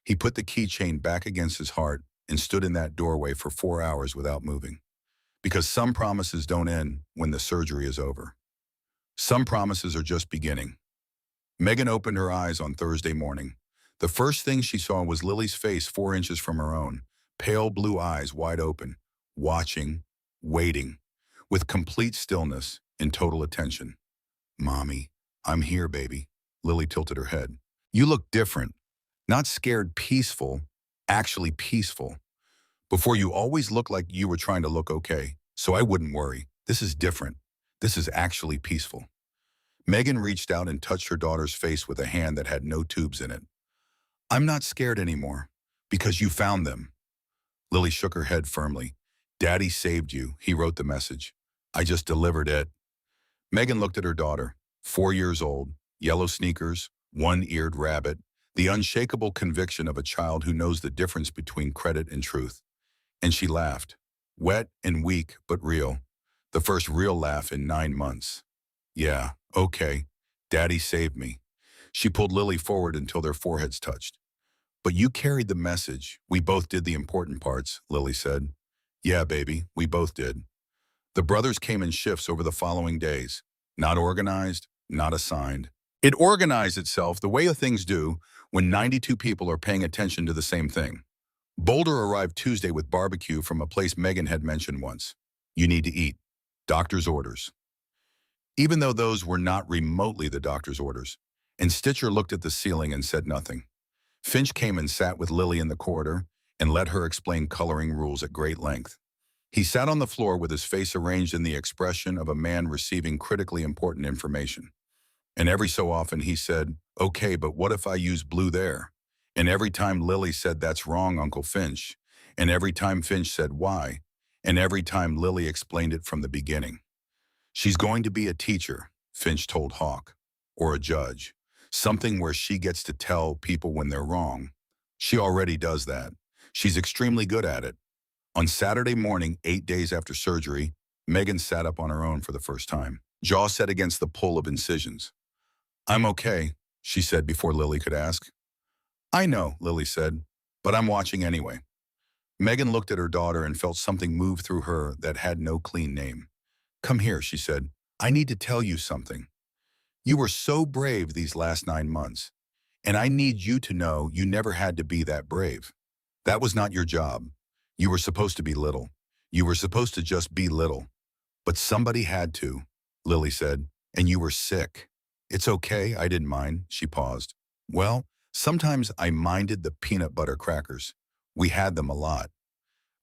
He put the keychain back against his heart and stood in that doorway for 4 hours without moving. Because some promises don't end when the surgery is over. Some promises are just beginning. Megan opened her eyes on Thursday morning. The first thing she saw was Lily's face 4 inches from her own, pale blue eyes wide open, watching, waiting, with complete stillness and total attention. Mommy, I'm here, baby. Lily tilted her head. You look different. Not scared, peaceful, actually peaceful. Before you always looked like you were trying to look okay, so I wouldn't worry. This is different. This is actually peaceful. Megan reached out and touched her daughter's face with a hand that had no tubes in it. I'm not scared anymore, because you found them. Lily shook her head firmly. Daddy saved you, he wrote the message. I just delivered it. Megan looked at her daughter, 4 years old, yellow sneakers, one-eared rabbit, the unshakable conviction of a child who knows the difference between credit and truth. And she laughed, wet and weak but real, the first real laugh in 9 months. Yeah, okay, Daddy saved me. She pulled Lily forward until their foreheads touched. But you carried the message. We both did the important parts, Lily said. Yeah, baby, we both did. The brothers came in shifts over the following days. Not organized, not assigned. It organized itself the way things do when 92 people are paying attention to the same thing. Boulder arrived Tuesday with barbecue from a place Megan had mentioned once. You need to eat. Doctor's orders. Even though those were not remotely the doctor's orders, and Stitcher looked at the ceiling and said nothing. Finch came and sat with Lily in the corridor and let her explain coloring rules at great length. He sat on the floor with his face arranged in the expression of a man receiving critically important information. And every so often he said, okay, but what if I use blue there? And every time Lily said, that's wrong, Uncle Finch. And every time Finch said, why? And every time Lily explained it from the beginning. She's going to be a teacher, Finch told Hawk, or a judge. Something where she gets to tell people when they're wrong. She already does that. She's extremely good at it. On Saturday morning, 8 days after surgery, Megan sat up on her own for the first time, jaw set against the pull of incisions. I'm okay, she said before Lily could ask. I know, Lily said, but I'm watching anyway. Megan looked at her daughter and felt something move through her that had no clean name. Come here, she said. I need to tell you something. You were so brave these last 9 months, and I need you to know you never had to be that brave. That was not your job. You were supposed to be little. You were supposed to just be little. But somebody had to, Lily said, and you were sick. It's okay, I didn't mind, she paused. Well, sometimes I minded the peanut butter crackers. We had them a lot.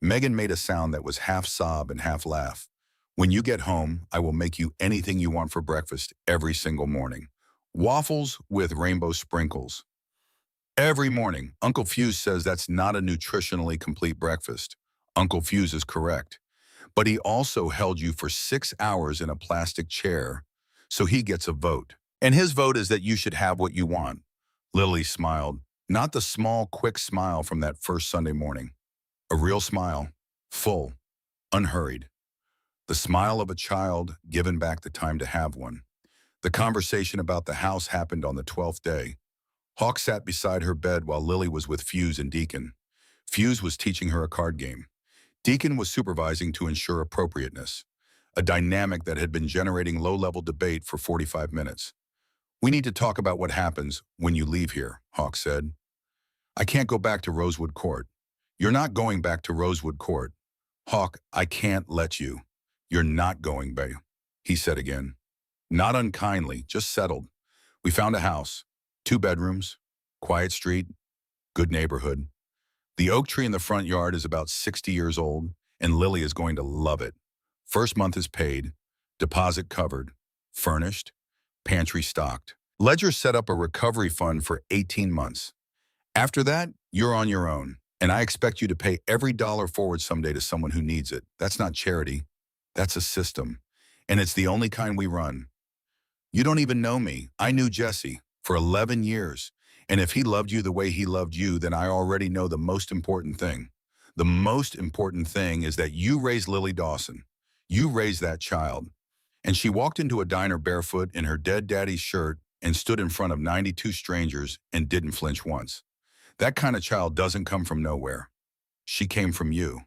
Megan made a sound that was half sob and half laugh. When you get home, I will make you anything you want for breakfast every single morning. Waffles with rainbow sprinkles. Every morning. Uncle Fuse says that's not a nutritionally complete breakfast. Uncle Fuse is correct. But he also held you for 6 hours in a plastic chair, so he gets a vote. And his vote is that you should have what you want. Lily smiled, not the small, quick smile from that first Sunday morning. A real smile, full, unhurried. The smile of a child given back the time to have one. The conversation about the house happened on the 12th day. Hawk sat beside her bed while Lily was with Fuse and Deacon. Fuse was teaching her a card game. Deacon was supervising to ensure appropriateness, a dynamic that had been generating low-level debate for 45 minutes. We need to talk about what happens when you leave here, Hawk said. I can't go back to Rosewood Court. You're not going back to Rosewood Court. Hawk, I can't let you. You're not going back, he said again. Not unkindly, just settled. We found a house, 2 bedrooms, quiet street, good neighborhood. The oak tree in the front yard is about 60 years old, and Lily is going to love it. First month is paid, deposit covered, furnished, pantry stocked. Ledger set up a recovery fund for 18 months. After that, you're on your own, and I expect you to pay every dollar forward someday to someone who needs it. That's not charity. That's a system, and it's the only kind we run. You don't even know me. I knew Jesse for 11 years, and if he loved you the way he loved you, then I already know the most important thing. The most important thing is that you raised Lily Dawson. You raised that child. And she walked into a diner barefoot in her dead daddy's shirt and stood in front of 92 strangers and didn't flinch once. That kind of child doesn't come from nowhere. She came from you.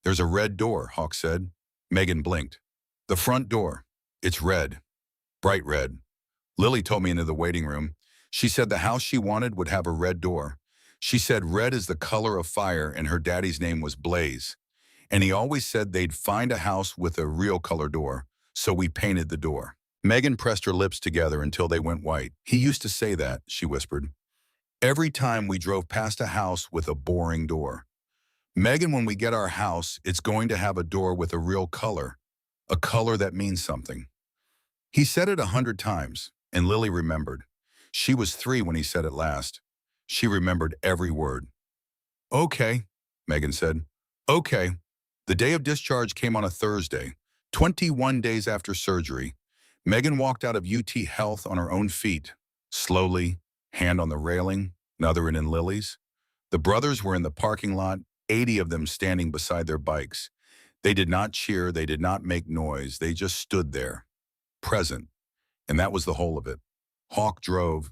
There's a red door, Hawk said. Megan blinked. The front door. It's red. Bright red. Lily told me into the waiting room. She said the house she wanted would have a red door. She said red is the color of fire and her daddy's name was Blaze. And he always said they'd find a house with a real color door, so we painted the door. Megan pressed her lips together until they went white. He used to say that, she whispered, every time we drove past a house with a boring door. Megan, when we get our house, it's going to have a door with a real color, a color that means something. He said it 100 times, and Lily remembered. She was 3 when he said it last. She remembered every word. Okay, Megan said. Okay. The day of discharge came on a Thursday, 21 days after surgery. Megan walked out of UT Health on her own feet, slowly, hand on the railing, another in Lily's. The brothers were in the parking lot, 80 of them standing beside their bikes. They did not cheer, they did not make noise, they just stood there, present, and that was the whole of it. Hawk drove,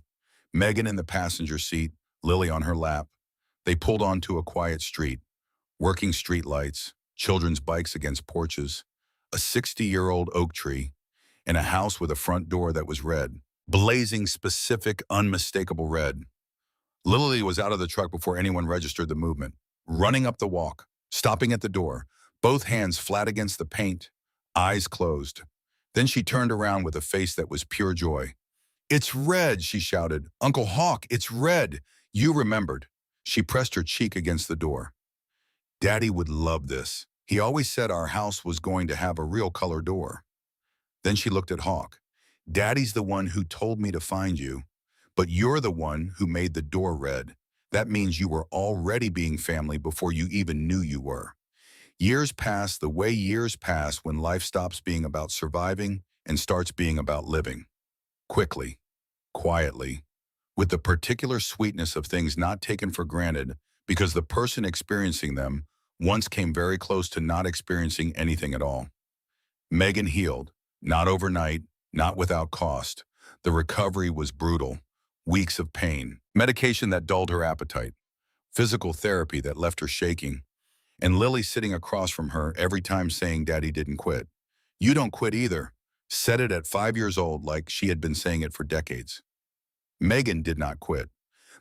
Megan in the passenger seat, Lily on her lap. They pulled onto a quiet street, working street lights, children's bikes against porches, a 60-year-old oak tree, and a house with a front door that was red, blazing specific, unmistakable red. Lily was out of the truck before anyone registered the movement, running up the walk, stopping at the door, both hands flat against the paint, eyes closed. Then she turned around with a face that was pure joy. It's red, she shouted. Uncle Hawk, it's red. You remembered. She pressed her cheek against the door. Daddy would love this. He always said our house was going to have a real color door. Then she looked at Hawk. Daddy's the one who told me to find you, but you're the one who made the door red. That means you were already being family before you even knew you were. Years pass the way years pass when life stops being about surviving and starts being about living. Quickly, quietly, with the particular sweetness of things not taken for granted because the person experiencing them once came very close to not experiencing anything at all. Megan healed, not overnight, not without cost. The recovery was brutal. Weeks of pain, medication that dulled her appetite, physical therapy that left her shaking, and Lily sitting across from her every time saying Daddy didn't quit. You don't quit either. Said it at 5 years old like she had been saying it for decades. Megan did not quit.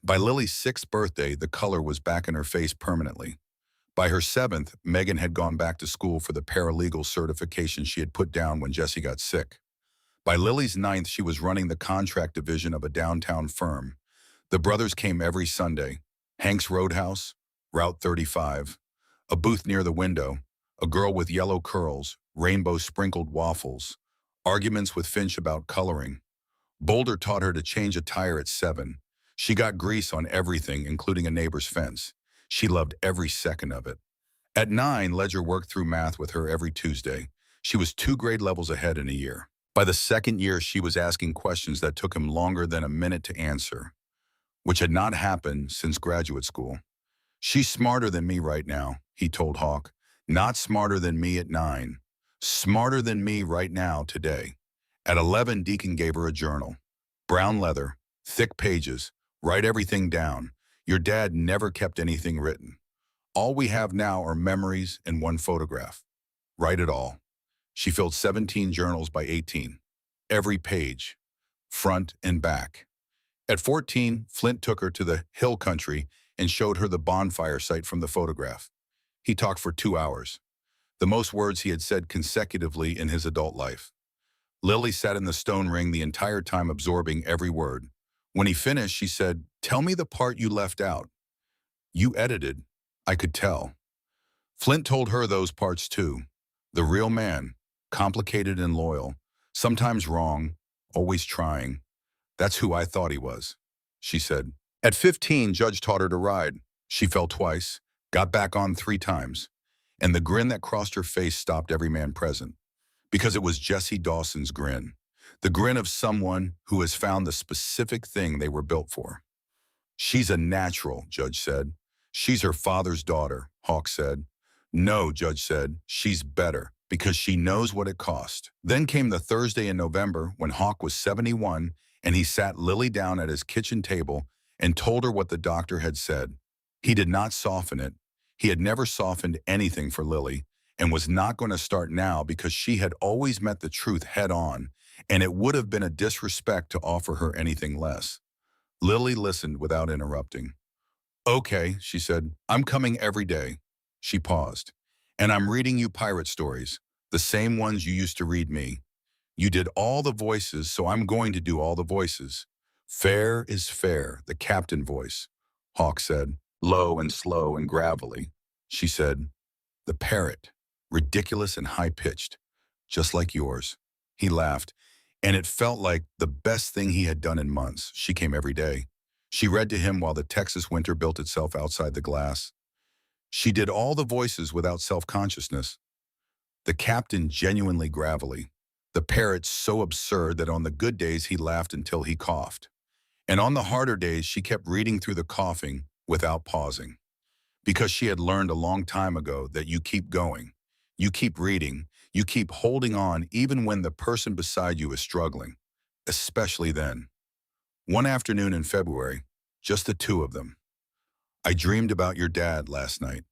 By Lily's 6th birthday, the color was back in her face permanently. By her 7th, Megan had gone back to school for the paralegal certification she had put down when Jesse got sick. By Lily's 9th, she was running the contract division of a downtown firm. The brothers came every Sunday. Hank's Roadhouse, Route 35, a booth near the window, a girl with yellow curls, rainbow-sprinkled waffles, arguments with Finch about coloring. Boulder taught her to change a tire at 7. She got grease on everything, including a neighbor's fence. She loved every second of it. At 9, Ledger worked through math with her every Tuesday. She was 2 grade levels ahead in a year. By the 2nd year, she was asking questions that took him longer than a minute to answer, which had not happened since graduate school. She's smarter than me right now, he told Hawk. Not smarter than me at 9. Smarter than me right now, today. At 11, Deacon gave her a journal. Brown leather, thick pages, write everything down. Your dad never kept anything written. All we have now are memories and 1 photograph. Write it all. She filled 17 journals by 18. Every page, front and back. At 14, Flint took her to the hill country and showed her the bonfire site from the photograph. He talked for 2 hours, the most words he had said consecutively in his adult life. Lily sat in the stone ring the entire time, absorbing every word. When he finished, she said, "Tell me the part you left out." "You edited." "I could tell." Flint told her those parts too. The real man, complicated and loyal, sometimes wrong, always trying. "That's who I thought he was," she said. At 15, Judge taught her to ride. She fell twice, got back on 3 times, and the grin that crossed her face stopped every man present. Because it was Jesse Dawson's grin. The grin of someone who has found the specific thing they were built for. "She's a natural," Judge said. "She's her father's daughter," Hawk said. "No," Judge said, "she's better, because she knows what it cost." Then came the Thursday in November when Hawk was 71, and he sat Lily down at his kitchen table and told her what the doctor had said. He did not soften it. He had never softened anything for Lily, and was not going to start now because she had always met the truth head on, and it would have been a disrespect to offer her anything less. Lily listened without interrupting. Okay, she said, I'm coming every day. She paused. And I'm reading you pirate stories, the same ones you used to read me. You did all the voices, so I'm going to do all the voices. Fair is fair, the captain voice, Hawk said, low and slow and gravelly. She said, the parrot, ridiculous and high-pitched, just like yours. He laughed, and it felt like the best thing he had done in months. She came every day. She read to him while the Texas winter built itself outside the glass. She did all the voices without self-consciousness. The captain genuinely gravelly. The parrot so absurd that on the good days he laughed until he coughed. And on the harder days she kept reading through the coughing without pausing. Because she had learned a long time ago that you keep going. You keep reading. You keep holding on even when the person beside you is struggling. Especially then. One afternoon in February, just the two of them. I dreamed about your dad last night,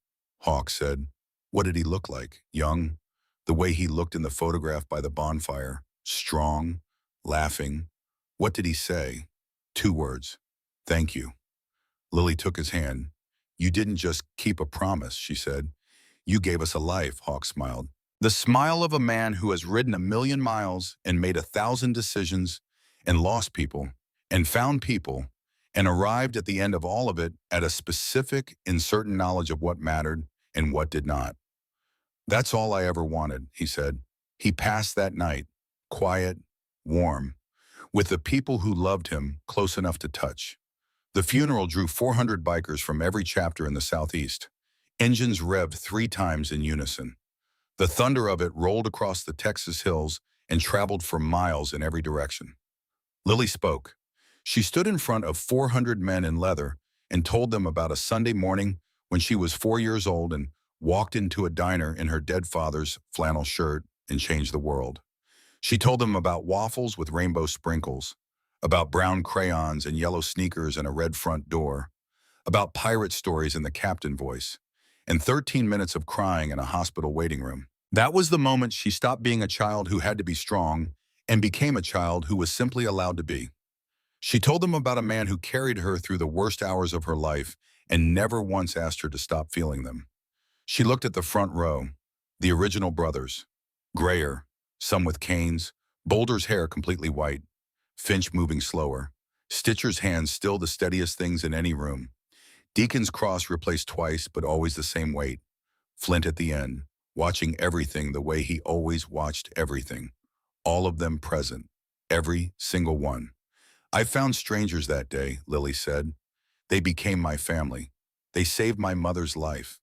Hawk said. What did he look like? Young? The way he looked in the photograph by the bonfire? Strong? Laughing? What did he say? Two words. Thank you. Lily took his hand. You didn't just keep a promise, she said. You gave us a life, Hawk smiled. The smile of a man who has ridden 1,000,000 miles and made 1,000 decisions and lost people and found people and arrived at the end of all of it at a specific and certain knowledge of what mattered and what did not. That's all I ever wanted, he said. He passed that night, quiet, warm, with the people who loved him close enough to touch. The funeral drew 400 bikers from every chapter in the Southeast. Engines revved 3 times in unison. The thunder of it rolled across the Texas hills and traveled for miles in every direction. Lily spoke. She stood in front of 400 men in leather and told them about a Sunday morning when she was 4 years old and walked into a diner in her dead father's flannel shirt and changed the world. She told them about waffles with rainbow sprinkles, about brown crayons and yellow sneakers and a red front door, about pirate stories in the captain voice, and 13 minutes of crying in a hospital waiting room. That was the moment she stopped being a child who had to be strong and became a child who was simply allowed to be. She told them about a man who carried her through the worst hours of her life and never once asked her to stop feeling them. She looked at the front row, the original brothers, grayer, some with canes, Boulder's hair completely white, Finch moving slower, Stitcher's hands still the steadiest things in any room, Deacon's cross replaced twice but always the same weight, Flint at the end, watching everything the way he always watched everything, all of them present, every single one. I found strangers that day, Lily said. They became my family. They saved my mother's life.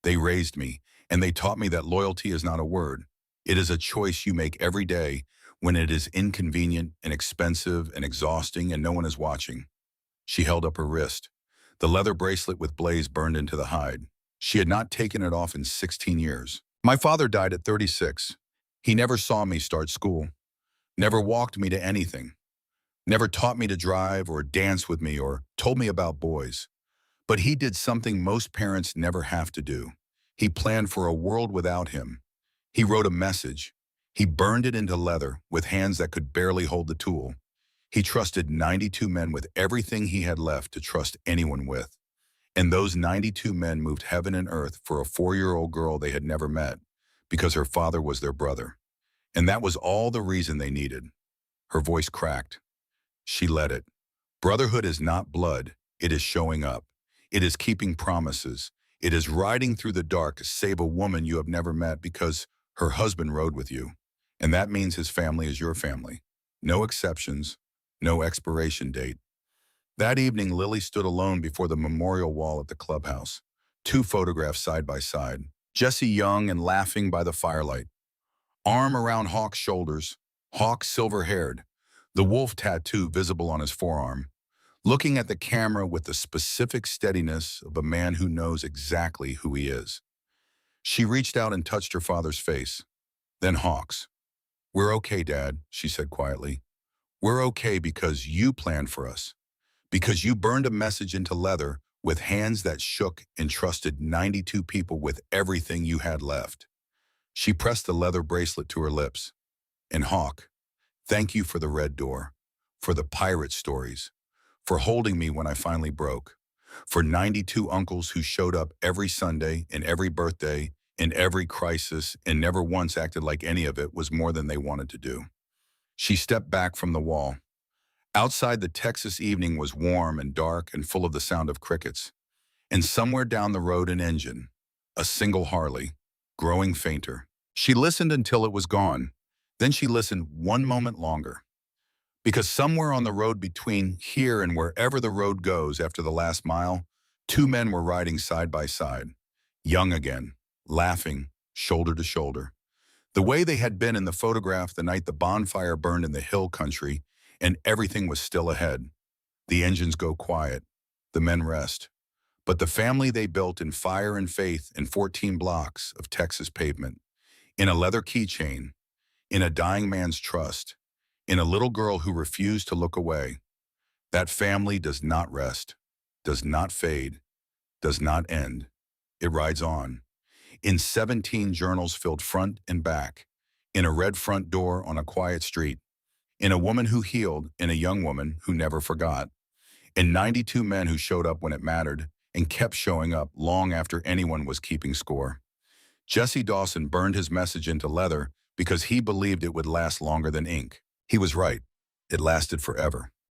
They raised me, and they taught me that loyalty is not a word. It is a choice you make every day when it is inconvenient and expensive and exhausting and no one is watching. She held up her wrist. The leather bracelet with blaze burned into the hide. She had not taken it off in 16 years. My father died at 36. He never saw me start school, never walked me to anything, never taught me to drive or dance with me or told me about boys. But he did something most parents never have to do. He planned for a world without him. He wrote a message. He burned it into leather with hands that could barely hold the tool. He trusted 92 men with everything he had left to trust anyone with. And those 92 men moved heaven and earth for a 4-year-old girl they had never met because her father was their brother. And that was all the reason they needed. Her voice cracked. She let it. Brotherhood is not blood. It is showing up. It is keeping promises. It is riding through the dark to save a woman you have never met because her husband rode with you. And that means his family is your family. No exceptions, no expiration date. That evening, Lily stood alone before the memorial wall at the clubhouse. 2 photographs side by side. Jesse young and laughing by the firelight. Arm around Hawk's shoulders. Hawk silver-haired. The wolf tattoo visible on his forearm. Looking at the camera with the specific steadiness of a man who knows exactly who he is. She reached out and touched her father's face. Then Hawk's. We're okay, Dad, she said quietly. We're okay because you planned for us. Because you burned a message into leather with hands that shook and trusted 92 people with everything you had left. She pressed the leather bracelet to her lips. And Hawk, thank you for the red door, for the pirate stories, for holding me when I finally broke, for 92 uncles who showed up every Sunday and every birthday, in every crisis, and never once acted like any of it was more than they wanted to do. She stepped back from the wall. Outside, the Texas evening was warm and dark and full of the sound of crickets. And somewhere down the road, an engine, a single Harley, growing fainter. She listened until it was gone. Then she listened one moment longer. Because somewhere on the road between here and wherever the road goes after the last mile, two men were riding side by side, young again, laughing, shoulder to shoulder. The way they had been in the photograph the night the bonfire burned in the hill country and everything was still ahead. The engines go quiet. The men rest. But the family they built in fire and faith in 14 blocks of Texas pavement, in a leather keychain, in a dying man's trust, in a little girl who refused to look away, that family does not rest, does not fade, does not end. It rides on. In 17 journals filled front and back, in a red front door on a quiet street, in a woman who healed, in a young woman who never forgot, in 92 men who showed up when it mattered and kept showing up long after anyone was keeping score. Jesse Dawson burned his message into leather because he believed it would last longer than ink. He was right. It lasted forever.